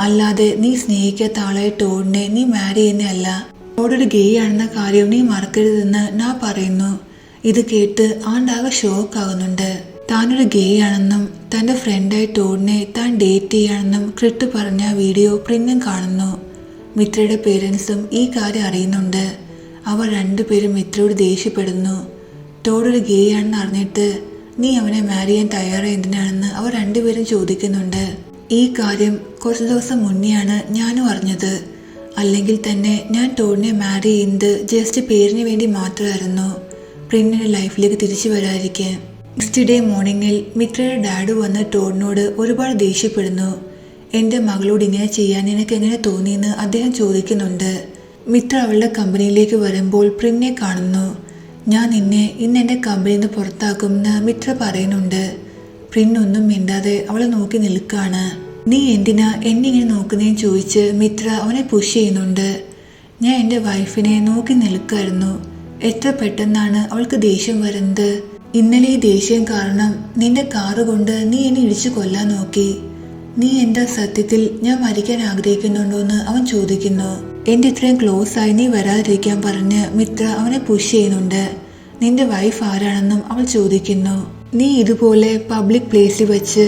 അല്ലാതെ നീ സ്നേഹിക്കാത്ത ആളായ ടോഡിനെ നീ മാരി ചെയ്യുന്നതല്ല. ടോഡൊരു ഗേ ആണെന്ന കാര്യം നീ മറക്കരുതെന്ന് ഞാൻ പറയുന്നു. ഇത് കേട്ട് ആണ്ടാകെ ഷോക്ക് ആകുന്നുണ്ട്. താനൊരു ഗേ ആണെന്നും തൻ്റെ ഫ്രണ്ടായ ടോഡിനെ താൻ ഡേറ്റ് ചെയ്യാണെന്നും ക്രിട്ട് പറഞ്ഞ വീഡിയോ പ്രിന്നും കാണുന്നു. മിത്രയുടെ പേരൻസും ഈ കാര്യം അറിയുന്നുണ്ട്. അവർ രണ്ടുപേരും മിത്രയോട് ദേഷ്യപ്പെടുന്നു. ടോഡൊരു ഗേ ആണെന്ന് അറിഞ്ഞിട്ട് നീ അവനെ മാരി ചെയ്യാൻ തയ്യാറായ എന്തിനാണെന്ന് അവർ രണ്ടുപേരും ചോദിക്കുന്നുണ്ട്. ഈ കാര്യം കുറച്ച് ദിവസം മുന്നെയാണ് ഞാനും അറിഞ്ഞത്. അല്ലെങ്കിൽ തന്നെ ഞാൻ ടോഡിനെ മാരി ചെയ്യുന്നത് ജസ്റ്റ് പേരിന് വേണ്ടി മാത്രമായിരുന്നു, പ്രിന്നിൻ്റെ ലൈഫിലേക്ക് തിരിച്ചു വരാതിരിക്കാൻ. നെക്സ്റ്റ് ഡേ മോർണിംഗിൽ മിത്രയുടെ ഡാഡ് വന്ന് ടോഡിനോട് ഒരുപാട് ദേഷ്യപ്പെടുന്നു. എൻ്റെ മകളോട് ഇങ്ങനെ ചെയ്യാൻ നിനക്ക് എങ്ങനെ തോന്നിയെന്ന് അദ്ദേഹം ചോദിക്കുന്നുണ്ട്. മിത്ര അവളുടെ കമ്പനിയിലേക്ക് വരുമ്പോൾ പ്രിന്നെ കാണുന്നു. ഞാൻ നിന്നെ ഇന്ന് എൻ്റെ കമ്പനിയിൽ നിന്ന് പുറത്താക്കുമെന്ന് മിത്ര പറയുന്നുണ്ട്. പ്രിന്നൊന്നും മിണ്ടാതെ അവളെ നോക്കി നിൽക്കാണ്. നീ എന്തിനാ എന്നെ ഇങ്ങനെ നോക്കുന്നതെന്ന് ചോദിച്ച് മിത്ര അവനെ പുഷ് ചെയ്യുന്നുണ്ട്. ഞാൻ എൻ്റെ വൈഫിനെ നോക്കി നിൽക്കായിരുന്നു. എത്ര പെട്ടെന്നാണ് അവൾക്ക് ദേഷ്യം വരുന്നത്. ഇന്നലെ ഈ ദേഷ്യം കാരണം നിന്റെ കാറ് കൊണ്ട് നീ എന്നെ ഇടിച്ചു കൊല്ലാൻ നോക്കി. നീ എന്താ സത്യത്തിൽ ഞാൻ മരിക്കാൻ ആഗ്രഹിക്കുന്നുണ്ടോന്ന് അവൻ ചോദിക്കുന്നു. എൻ്റെ ഇത്രയും ക്ലോസ് ആയി നീ വരാതിരിക്കാൻ പറഞ്ഞ് മിത്ര അവനെ പുഷ് ചെയ്യുന്നുണ്ട്. നിന്റെ വൈഫ് ആരാണെന്നും അവൾ ചോദിക്കുന്നു. നീ ഇതുപോലെ പബ്ലിക് പ്ലേസിൽ വെച്ച്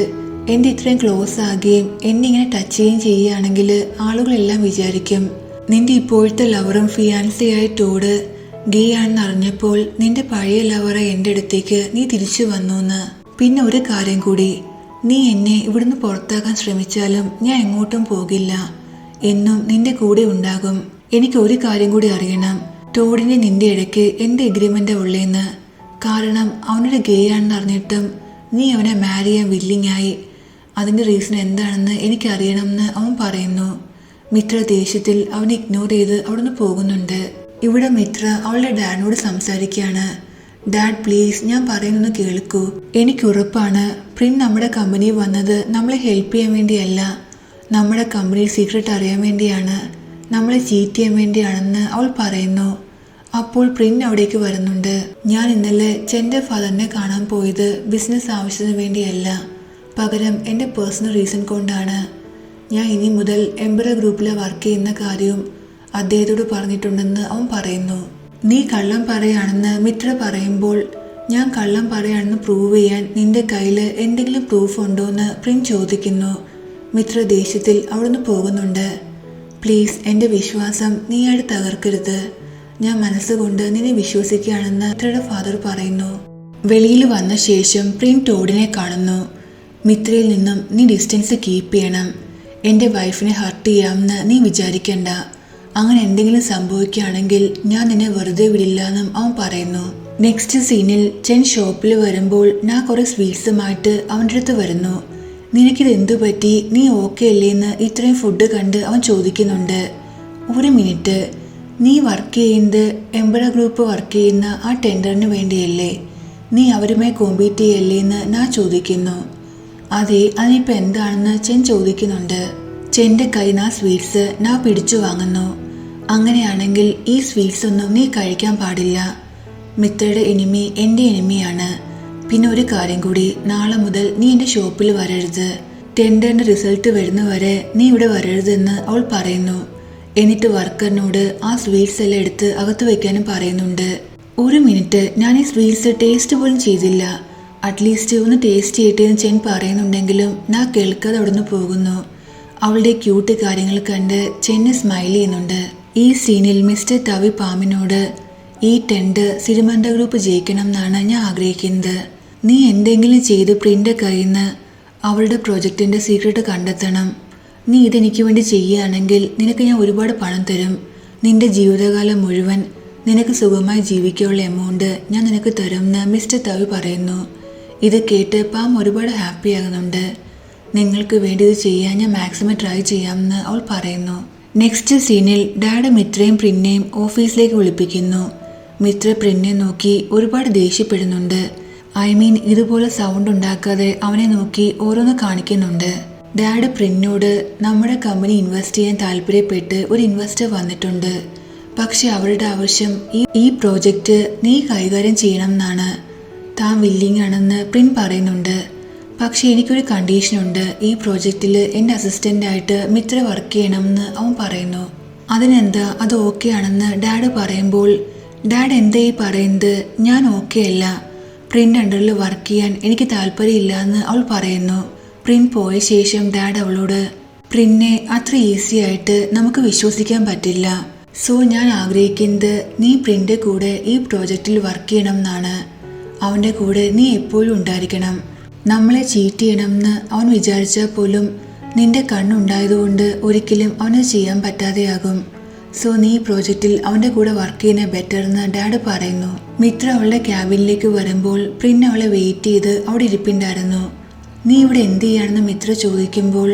എൻ്റെ ഇത്രയും ക്ലോസ് ആകുകയും എന്നെ ഇങ്ങനെ ടച്ച് ചെയ്യുകയും ചെയ്യുകയാണെങ്കിൽ ആളുകളെല്ലാം വിചാരിക്കും നിന്റെ ഇപ്പോഴത്തെ ലവറും ഫിയാൻസിയായ ടോഡ് ഗേ ആണെന്ന് അറിഞ്ഞപ്പോൾ നിന്റെ പഴയ ലവറെ എൻ്റെ അടുത്തേക്ക് നീ തിരിച്ചു വന്നു എന്ന്. പിന്നെ ഒരു കാര്യം കൂടി, നീ എന്നെ ഇവിടുന്ന് പുറത്താക്കാൻ ശ്രമിച്ചാലും ഞാൻ എങ്ങോട്ടും പോകില്ല, എന്നും നിന്റെ കൂടെ ഉണ്ടാകും. എനിക്ക് ഒരു കാര്യം കൂടി അറിയണം, ടോഡിനെ നിന്റെ ഇടയ്ക്ക് എന്ത് എഗ്രിമെൻ്റാണ് ഉള്ളതെന്ന്. കാരണം അവനൊരു ഗേ ആണെന്ന് അറിഞ്ഞിട്ടും നീ അവനെ മാരി ചെയ്യാൻ വില്ലിങ്ങായി. അതിൻ്റെ റീസൺ എന്താണെന്ന് എനിക്കറിയണമെന്ന് അവൻ പറയുന്നു. മിത്ര ദേഷ്യത്തിൽ അവനെ ഇഗ്നോർ ചെയ്ത് അവിടുന്ന് പോകുന്നുണ്ട്. ഇവിടെ മിത്ര അവളുടെ ഡാഡിനോട് സംസാരിക്കുകയാണ്. ഡാഡ് പ്ലീസ്, ഞാൻ പറയുന്നൊന്ന് കേൾക്കൂ. എനിക്കുറപ്പാണ് പ്രിൻ നമ്മുടെ കമ്പനിയിൽ വന്നത് നമ്മളെ ഹെൽപ്പ് ചെയ്യാൻ വേണ്ടിയല്ല, നമ്മുടെ കമ്പനിയിൽ സീക്രട്ട് അറിയാൻ വേണ്ടിയാണ്, നമ്മളെ ചീറ്റ് ചെയ്യാൻ വേണ്ടിയാണെന്ന് അവൾ പറയുന്നു. അപ്പോൾ പ്രിൻ അവിടേക്ക് വരുന്നുണ്ട്. ഞാൻ ഇന്നലെ ചെൻ്റെ ഫാദറിനെ കാണാൻ പോയത് ബിസിനസ് ആവശ്യത്തിന് വേണ്ടിയല്ല, പകരം എൻ്റെ പേഴ്സണൽ റീസൺ കൊണ്ടാണ്. ഞാൻ ഇനി മുതൽ എംബറർ ഗ്രൂപ്പിൽ വർക്ക് ചെയ്യുന്ന കാര്യവും അദ്ദേഹത്തോട് പറഞ്ഞിട്ടുണ്ടെന്ന് അവൻ പറയുന്നു. നീ കള്ളം പറയുകയാണെന്ന് മിത്ര പറയുമ്പോൾ ഞാൻ കള്ളം പറയുകയാണെന്ന് പ്രൂവ് ചെയ്യാൻ നിന്റെ കയ്യിൽ എന്തെങ്കിലും പ്രൂഫ് ഉണ്ടോ എന്ന് പ്രിൻ ചോദിക്കുന്നു. മിത്ര ദേഷ്യത്തിൽ അവിടുന്ന് പോകുന്നുണ്ട്. പ്ലീസ്, എൻ്റെ വിശ്വാസം നീയായിട്ട് തകർക്കരുത്. ഞാൻ മനസ്സുകൊണ്ട് നിന്നെ വിശ്വസിക്കുകയാണെന്ന് മിത്രയുടെ ഫാദർ പറയുന്നു. വെളിയിൽ വന്ന ശേഷം പ്രിൻ ടോഡിനെ കാണുന്നു. മിത്രയിൽ നിന്നും നീ ഡിസ്റ്റൻസ് കീപ്പ് ചെയ്യണം. എൻ്റെ വൈഫിനെ ഹർട്ട് ചെയ്യാമെന്ന് നീ വിചാരിക്കണ്ട. അങ്ങനെ എന്തെങ്കിലും സംഭവിക്കുകയാണെങ്കിൽ ഞാൻ നിന്നെ വെറുതെ വിടില്ല എന്നും അവൻ പറയുന്നു. നെക്സ്റ്റ് സീനിൽ ചെൻ ഷോപ്പിൽ വരുമ്പോൾ ഞാൻ കുറേ സ്വീറ്റ്സുമായിട്ട് അവൻ്റെ അടുത്ത് വരുന്നു. നിനക്കിത് എന്തു പറ്റി, നീ ഓക്കെ അല്ലേ എന്ന് ഇത്രയും ഫുഡ് കണ്ട് അവൻ ചോദിക്കുന്നുണ്ട്. ഒരു മിനിറ്റ്, നീ വർക്ക് ചെയ്യുന്നത് എംബറർ ഗ്രൂപ്പ് വർക്ക് ചെയ്യുന്ന ആ ടെൻഡറിന് വേണ്ടിയല്ലേ? നീ അവരുമായി കോമ്പീറ്റ് ചെയ്യല്ലേ എന്ന് ഞാൻ ചോദിക്കുന്നു. അതെ, അതിനിപ്പോൾ എന്താണെന്ന് ചെൻ ചോദിക്കുന്നുണ്ട്. ചെൻ്റെ കയ്യിൽ നിന്ന് ആ സ്വീറ്റ്സ് ഞാൻ പിടിച്ചു വാങ്ങുന്നു. അങ്ങനെയാണെങ്കിൽ ഈ സ്വീറ്റ്സ് ഒന്നും നീ കഴിക്കാൻ പാടില്ല. മിത്രയുടെ എനിമി എൻ്റെ എനിമിയാണ്. പിന്നെ ഒരു കാര്യം കൂടി, നാളെ മുതൽ നീ എൻ്റെ ഷോപ്പിൽ വരരുത്. ടെൻഡറിൻ്റെ റിസൾട്ട് വരുന്നവരെ നീ ഇവിടെ വരരുതെന്ന് അവൾ പറയുന്നു. എന്നിട്ട് വർക്കറിനോട് ആ സ്വീറ്റ്സ് എല്ലാം എടുത്ത് അകത്ത് വയ്ക്കാനും പറയുന്നുണ്ട്. ഒരു മിനിറ്റ്, ഞാൻ ഈ സ്വീറ്റ്സ് ടേസ്റ്റ് പോലും ചെയ്തില്ല, അറ്റ്ലീസ്റ്റ് ഒന്ന് ടേസ്റ്റ് ചെയ്തിട്ടെന്ന് ചെൻ പറയുന്നുണ്ടെങ്കിലും ഞാൻ കേൾക്കാതെ അവിടുന്ന് പോകുന്നു. അവളുടെ ക്യൂട്ട് കാര്യങ്ങൾ കണ്ട് ചെന്ന് സ്മൈൽ ചെയ്യുന്നുണ്ട്. ഈ സീനിൽ മിസ്റ്റർ തവി പാമിനോട് ഈ ടെൻഡർ സിരിമണ്ട ഗ്രൂപ്പ് ജയിക്കണം എന്നാണ് ഞാൻ ആഗ്രഹിക്കുന്നത്. നീ എന്തെങ്കിലും ചെയ്ത് പ്രിൻ്റെ കയ്യിൽ നിന്ന് അവളുടെ പ്രൊജക്റ്റിൻ്റെ സീക്രട്ട് കണ്ടെത്തണം. നീ ഇതെനിക്ക് വേണ്ടി ചെയ്യുകയാണെങ്കിൽ നിനക്ക് ഞാൻ ഒരുപാട് പണം തരും. നിന്റെ ജീവിതകാലം മുഴുവൻ നിനക്ക് സുഖമായി ജീവിക്കാനുള്ള എമൗണ്ട് ഞാൻ നിനക്ക് തരുമെന്ന് മിസ്റ്റർ തവി പറയുന്നു. ഇത് കേട്ട് പാം ഒരുപാട് ഹാപ്പി ആകുന്നുണ്ട്. നിങ്ങൾക്ക് വേണ്ടി ഇത് ചെയ്യാൻ ഞാൻ മാക്സിമം ട്രൈ ചെയ്യാമെന്ന് അവൾ പറയുന്നു. നെക്സ്റ്റ് സീനിൽ ഡാഡ് മിത്രയും പ്രിന്നെയും ഓഫീസിലേക്ക് വിളിപ്പിക്കുന്നു. മിത്ര പ്രിന്നെ നോക്കി ഒരുപാട് ദേഷ്യപ്പെടുന്നുണ്ട്. ഇതുപോലെ സൗണ്ട് ഉണ്ടാക്കാതെ അവനെ നോക്കി ഓരോന്ന് കാണിക്കുന്നുണ്ട്. ഡാഡ് പ്രിന്നോട് നമ്മുടെ കമ്പനി ഇൻവെസ്റ്റ് ചെയ്യാൻ താല്പര്യപ്പെട്ട് ഒരു ഇൻവെസ്റ്റർ വന്നിട്ടുണ്ട്. പക്ഷെ അവരുടെ ആവശ്യം ഈ പ്രോജക്റ്റ് നീ കൈകാര്യം ചെയ്യണം എന്നാണ്. താൻ വില്ലിങ് ആണെന്ന് പ്രിൻ പറയുന്നുണ്ട്. പക്ഷെ എനിക്കൊരു കണ്ടീഷനുണ്ട്, ഈ പ്രോജക്റ്റിൽ എൻ്റെ അസിസ്റ്റൻ്റായിട്ട് മിത്ര വർക്ക് ചെയ്യണമെന്ന് അവൻ പറയുന്നു. അതിനെന്താ, അത് ഓക്കെ ആണെന്ന് ഡാഡ് പറയുമ്പോൾ ഡാഡ് എന്താ ഈ പറയുന്നത്, ഞാൻ ഓക്കെ അല്ല, പ്രിൻ്റ് അണ്ടറിൽ വർക്ക് ചെയ്യാൻ എനിക്ക് താല്പര്യമില്ല എന്ന് അവൾ പറയുന്നു. പ്രിൻ പോയ ശേഷം ഡാഡ് അവളോട് പ്രിന്നെ അത്ര ഈസി ആയിട്ട് നമുക്ക് വിശ്വസിക്കാൻ പറ്റില്ല. സോ ഞാൻ ആഗ്രഹിക്കുന്നത് നീ പ്രിൻ്റെ കൂടെ ഈ പ്രോജക്റ്റിൽ വർക്ക് ചെയ്യണം എന്നാണ്. അവൻ്റെ കൂടെ നീ എപ്പോഴും ഉണ്ടായിരിക്കണം. നമ്മളെ ചീറ്റ് ചെയ്യണമെന്ന് അവൻ വിചാരിച്ചാൽ പോലും നിന്റെ കണ്ണുണ്ടായതുകൊണ്ട് ഒരിക്കലും അവനത് ചെയ്യാൻ പറ്റാതെയാകും. സോ നീ പ്രോജക്റ്റിൽ അവൻ്റെ കൂടെ വർക്ക് ചെയ്യുന്ന ബെറ്റർ എന്ന് ഡാഡ് പറയുന്നു. മിത്ര അവളുടെ ക്യാബിനിലേക്ക് വരുമ്പോൾ പ്രിൻ അവളെ വെയിറ്റ് ചെയ്ത് അവിടെ ഇരിപ്പുണ്ടായിരുന്നു. നീ ഇവിടെ എന്ത് ചെയ്യാണെന്ന് മിത്ര ചോദിക്കുമ്പോൾ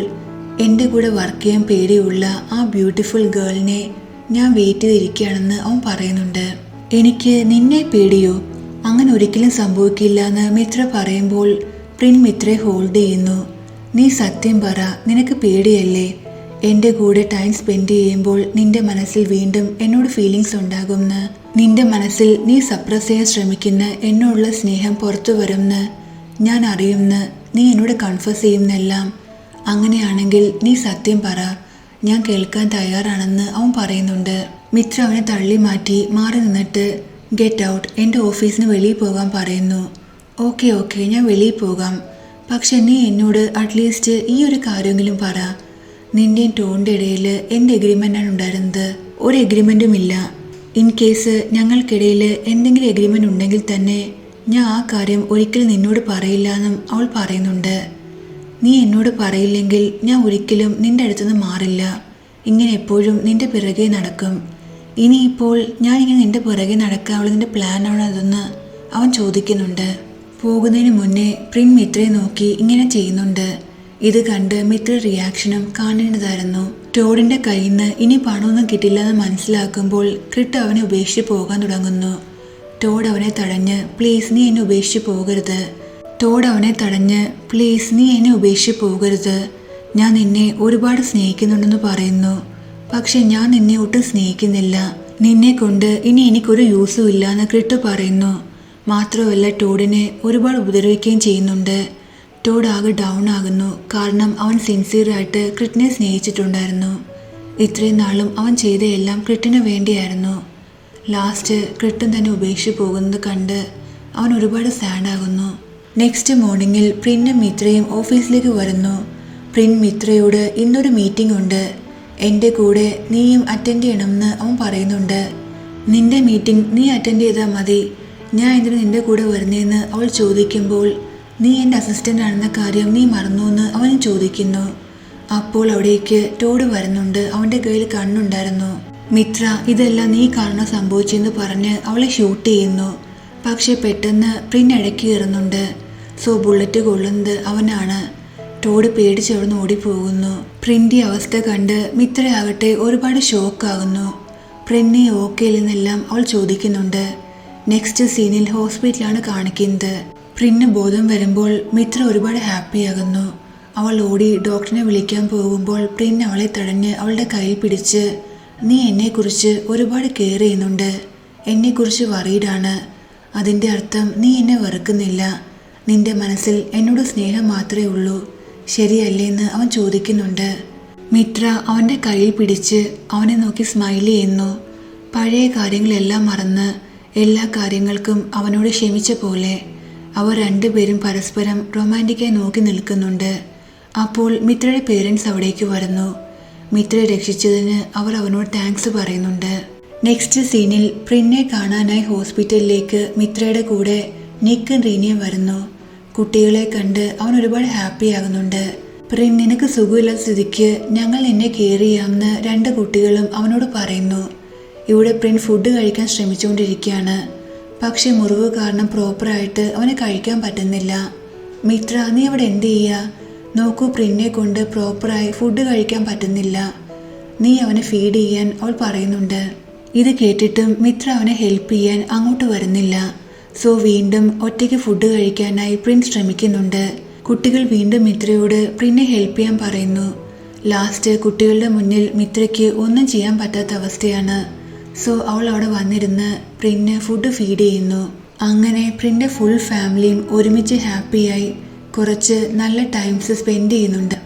എൻ്റെ കൂടെ വർക്ക് ചെയ്യാൻ പേടിയുള്ള ആ ബ്യൂട്ടിഫുൾ ഗേളിനെ ഞാൻ വെയിറ്റ് ചെയ്തിരിക്കുകയാണെന്ന് അവൻ പറയുന്നുണ്ട്. എനിക്ക് നിന്നെ പേടിയോ? അങ്ങനെ ഒരിക്കലും സംഭവിക്കില്ല എന്ന് മിത്ര പറയുമ്പോൾ പ്രിൻ മിത്രയെ ഹോൾഡ് ചെയ്യുന്നു. നീ സത്യം പറ, നിനക്ക് പേടിയല്ലേ? എൻ്റെ കൂടെ ടൈം സ്പെൻഡ് ചെയ്യുമ്പോൾ നിന്റെ മനസ്സിൽ വീണ്ടും എന്നോട് ഫീലിങ്സ് ഉണ്ടാകുമെന്ന്, നിന്റെ മനസ്സിൽ നീ സപ്രസ് ചെയ്യാൻ ശ്രമിക്കുന്ന എന്നോടുള്ള സ്നേഹം പുറത്തു വരുമെന്ന് ഞാൻ അറിയുമെന്ന് നീ എന്നോട് കൺഫസ് ചെയ്യുന്നെല്ലാം. അങ്ങനെയാണെങ്കിൽ നീ സത്യം പറ, ഞാൻ കേൾക്കാൻ തയ്യാറാണെന്ന് അവൻ പറയുന്നുണ്ട്. മിത്ര അവനെ തള്ളി മാറ്റി മാറി നിന്നിട്ട് ഗെറ്റ് ഔട്ട്, എൻ്റെ ഓഫീസിന് വെളിയിൽ പോകാൻ പറയുന്നു. ഓക്കെ ഞാൻ വെളിയിൽ പോകാം, പക്ഷെ നീ എന്നോട് അറ്റ്ലീസ്റ്റ് ഈ ഒരു കാര്യമെങ്കിലും പറ. നിൻ്റെയും ടോണിൻ്റെ ഇടയിൽ എൻ്റെ എഗ്രിമെൻ്റാണ് ഉണ്ടായിരുന്നത്, ഒരു എഗ്രിമെൻറ്റും ഇല്ല. ഇൻ കേസ് ഞങ്ങൾക്കിടയിൽ എന്തെങ്കിലും എഗ്രിമെൻ്റ് ഉണ്ടെങ്കിൽ തന്നെ ഞാൻ ആ കാര്യം ഒരിക്കലും നിന്നോട് പറയില്ല എന്നും അവൾ പറയുന്നുണ്ട്. നീ എന്നോട് പറയില്ലെങ്കിൽ ഞാൻ ഒരിക്കലും നിൻ്റെ അടുത്തുനിന്ന് മാറില്ല, ഇങ്ങനെ എപ്പോഴും നിൻ്റെ പിറകെ നടക്കും. ഇനിയിപ്പോൾ ഞാനിങ്ങനെ നിൻ്റെ പിറകെ നടക്കാനുള്ള നിൻ്റെ പ്ലാനാണോ അതെന്ന് അവൻ ചോദിക്കുന്നുണ്ട്. പോകുന്നതിന് മുന്നേ പ്രിൻ മിത്രയെ നോക്കി ഇങ്ങനെ ചെയ്യുന്നുണ്ട്. ഇത് കണ്ട് മിത്ര റിയാക്ഷനും കാണേണ്ടതായിരുന്നു. ടോഡിൻ്റെ കയ്യിൽ നിന്ന് ഇനി പണമൊന്നും കിട്ടില്ലെന്ന് മനസ്സിലാക്കുമ്പോൾ ക്രിട്ട് അവനെ ഉപേക്ഷിച്ച് പോകാൻ തുടങ്ങുന്നു. ടോഡ് അവനെ തടഞ്ഞ് പ്ലീസ് നീ എന്നെ ഉപേക്ഷിച്ച് പോകരുത്. ഞാൻ നിന്നെ ഒരുപാട് സ്നേഹിക്കുന്നുണ്ടെന്ന് പറയുന്നു. പക്ഷെ ഞാൻ നിന്നെ ഒട്ടും സ്നേഹിക്കുന്നില്ല. നിന്നെ കൊണ്ട് ഇനി എനിക്കൊരു യൂസും ഇല്ല എന്ന് ക്രിട്ട് പറയുന്നു. മാത്രമല്ല ടോഡിനെ ഒരുപാട് ഉപദ്രവിക്കുകയും ചെയ്യുന്നുണ്ട്. ടോഡ് ആകെ ഡൗൺ ആകുന്നു. കാരണം അവൻ സിൻസിയറായിട്ട് ക്രിട്ടിനെ സ്നേഹിച്ചിട്ടുണ്ടായിരുന്നു. ഇത്രയും നാളും അവൻ ചെയ്ത എല്ലാം ക്രിട്ടിന് വേണ്ടിയായിരുന്നു. ലാസ്റ്റ് ക്രിട്ടും തന്നെ ഉപേക്ഷിച്ച് പോകുന്നത് കണ്ട് അവൻ ഒരുപാട് സാഡാകുന്നു. നെക്സ്റ്റ് മോർണിംഗിൽ പ്രിന്നും മിത്രയും ഓഫീസിലേക്ക് വരുന്നു. പ്രിൻ മിത്രയോട് ഇന്നൊരു മീറ്റിംഗ് ഉണ്ട്, എൻ്റെ കൂടെ നീയും അറ്റൻഡ് ചെയ്യണമെന്ന് അവൻ പറയുന്നുണ്ട്. നിന്റെ മീറ്റിംഗ് നീ അറ്റൻഡ് ചെയ്താൽ മതി, ഞാൻ എന്തിനു നിന്റെ കൂടെ വരുന്നതെന്ന് അവൾ ചോദിക്കുമ്പോൾ നീ എൻ്റെ അസിസ്റ്റൻ്റ് ആണെന്ന കാര്യം നീ മറന്നു എന്ന് അവൻ ചോദിക്കുന്നു. അപ്പോൾ അവിടേക്ക് ടോഡ് വരുന്നുണ്ട്. അവൻ്റെ കയ്യിൽ കണ്ണുണ്ടായിരുന്നു. മിത്ര ഇതെല്ലാം നീ കാരണം സംഭവിച്ചെന്ന് പറഞ്ഞ് അവളെ ഷൂട്ട് ചെയ്യുന്നു. പക്ഷെ പെട്ടെന്ന് പ്രിൻ ഇടയ്ക്ക് കയറുന്നുണ്ട്. സോ ബുള്ളറ്റ് കൊള്ളുന്നത് അവനാണ്. ടോഡ് പേടിച്ച് അവിടുന്ന് ഓടിപ്പോകുന്നു. പ്രിൻ്റെ അവസ്ഥ കണ്ട് മിത്രയാകട്ടെ ഒരുപാട് ഷോക്കാകുന്നു. പ്രിന്നെ ഓക്കെ ഇല്ലെന്നെല്ലാം അവൾ ചോദിക്കുന്നുണ്ട്. നെക്സ്റ്റ് സീനിൽ ഹോസ്പിറ്റലാണ് കാണിക്കുന്നത്. പ്രിന് ബോധം വരുമ്പോൾ മിത്ര ഒരുപാട് ഹാപ്പിയാകുന്നു. അവൾ ഓടി ഡോക്ടറിനെ വിളിക്കാൻ പോകുമ്പോൾ പ്രിൻ അവളെ തടഞ്ഞ് അവളുടെ കയ്യിൽ പിടിച്ച് നീ എന്നെക്കുറിച്ച് ഒരുപാട് കെയർ ചെയ്യുന്നുണ്ട്, എന്നെക്കുറിച്ച് വറീഡാണ്, അതിൻ്റെ അർത്ഥം നീ എന്നെ വെറുക്കുന്നില്ല, നിന്റെ മനസ്സിൽ എന്നോട് സ്നേഹം മാത്രമേ ഉള്ളൂ, ശരിയല്ലേന്ന് അവൻ ചോദിക്കുന്നുണ്ട്. മിത്ര അവൻ്റെ കയ്യിൽ പിടിച്ച് അവനെ നോക്കി സ്മൈൽ ചെയ്യുന്നു. പഴയ കാര്യങ്ങളെല്ലാം മറന്ന് എല്ലാ കാര്യങ്ങൾക്കും അവനോട് ക്ഷമിച്ച പോലെ അവർ രണ്ടുപേരും പരസ്പരം റൊമാൻറ്റിക്കായി നോക്കി നിൽക്കുന്നുണ്ട്. അപ്പോൾ മിത്രയുടെ പേരൻസ് അവിടേക്ക് വരുന്നു. മിത്രയെ രക്ഷിച്ചതിന് അവർ അവനോട് താങ്ക്സ് പറയുന്നുണ്ട്. നെക്സ്റ്റ് സീനിൽ പ്രിന്നെ കാണാനായി ഹോസ്പിറ്റലിലേക്ക് മിത്രയുടെ കൂടെ നിക്കും റീനിയും വരുന്നു. കുട്ടികളെ കണ്ട് അവൻ ഒരുപാട് ഹാപ്പി ആകുന്നുണ്ട്. പ്രിൻ നിനക്ക് സുഖമില്ലാത്ത സ്ഥിതിക്ക് ഞങ്ങൾ നിന്നെ കെയർ ചെയ്യാമെന്ന് രണ്ട് കുട്ടികളും അവനോട് പറയുന്നു. ഇവിടെ പ്രിൻ ഫുഡ് കഴിക്കാൻ ശ്രമിച്ചുകൊണ്ടിരിക്കുകയാണ്. പക്ഷെ മുറിവ് കാരണം പ്രോപ്പറായിട്ട് അവന് കഴിക്കാൻ പറ്റുന്നില്ല. മിത്ര നീ അവിടെ എന്ത് ചെയ്യുക? നോക്കൂ, പ്രിന്നെ കൊണ്ട് പ്രോപ്പറായി ഫുഡ് കഴിക്കാൻ പറ്റുന്നില്ല, നീ അവനെ ഫീഡ് ചെയ്യാൻ അവൾ പറയുന്നുണ്ട്. ഇത് കേട്ടിട്ടും മിത്ര അവനെ ഹെൽപ്പ് ചെയ്യാൻ അങ്ങോട്ട് വരുന്നില്ല. സോ വീണ്ടും ഒറ്റയ്ക്ക് ഫുഡ് കഴിക്കാനായി പ്രിൻ ശ്രമിക്കുന്നുണ്ട്. കുട്ടികൾ വീണ്ടും മിത്രയോട് പ്രിന്നെ ഹെൽപ്പ് ചെയ്യാൻ പറയുന്നു. ലാസ്റ്റ് കുട്ടികളുടെ മുന്നിൽ മിത്രയ്ക്ക് ഒന്നും ചെയ്യാൻ പറ്റാത്ത അവസ്ഥയാണ്. സോ അവൾ അവിടെ വന്നിരുന്ന് പ്രിന് ഫുഡ് ഫീഡ് ചെയ്യുന്നു. അങ്ങനെ പ്രിൻ്റെ ഫുൾ ഫാമിലിയും ഒരുമിച്ച് ഹാപ്പിയായി കുറച്ച് നല്ല ടൈംസ് സ്പെൻഡ് ചെയ്യുന്നുണ്ട്.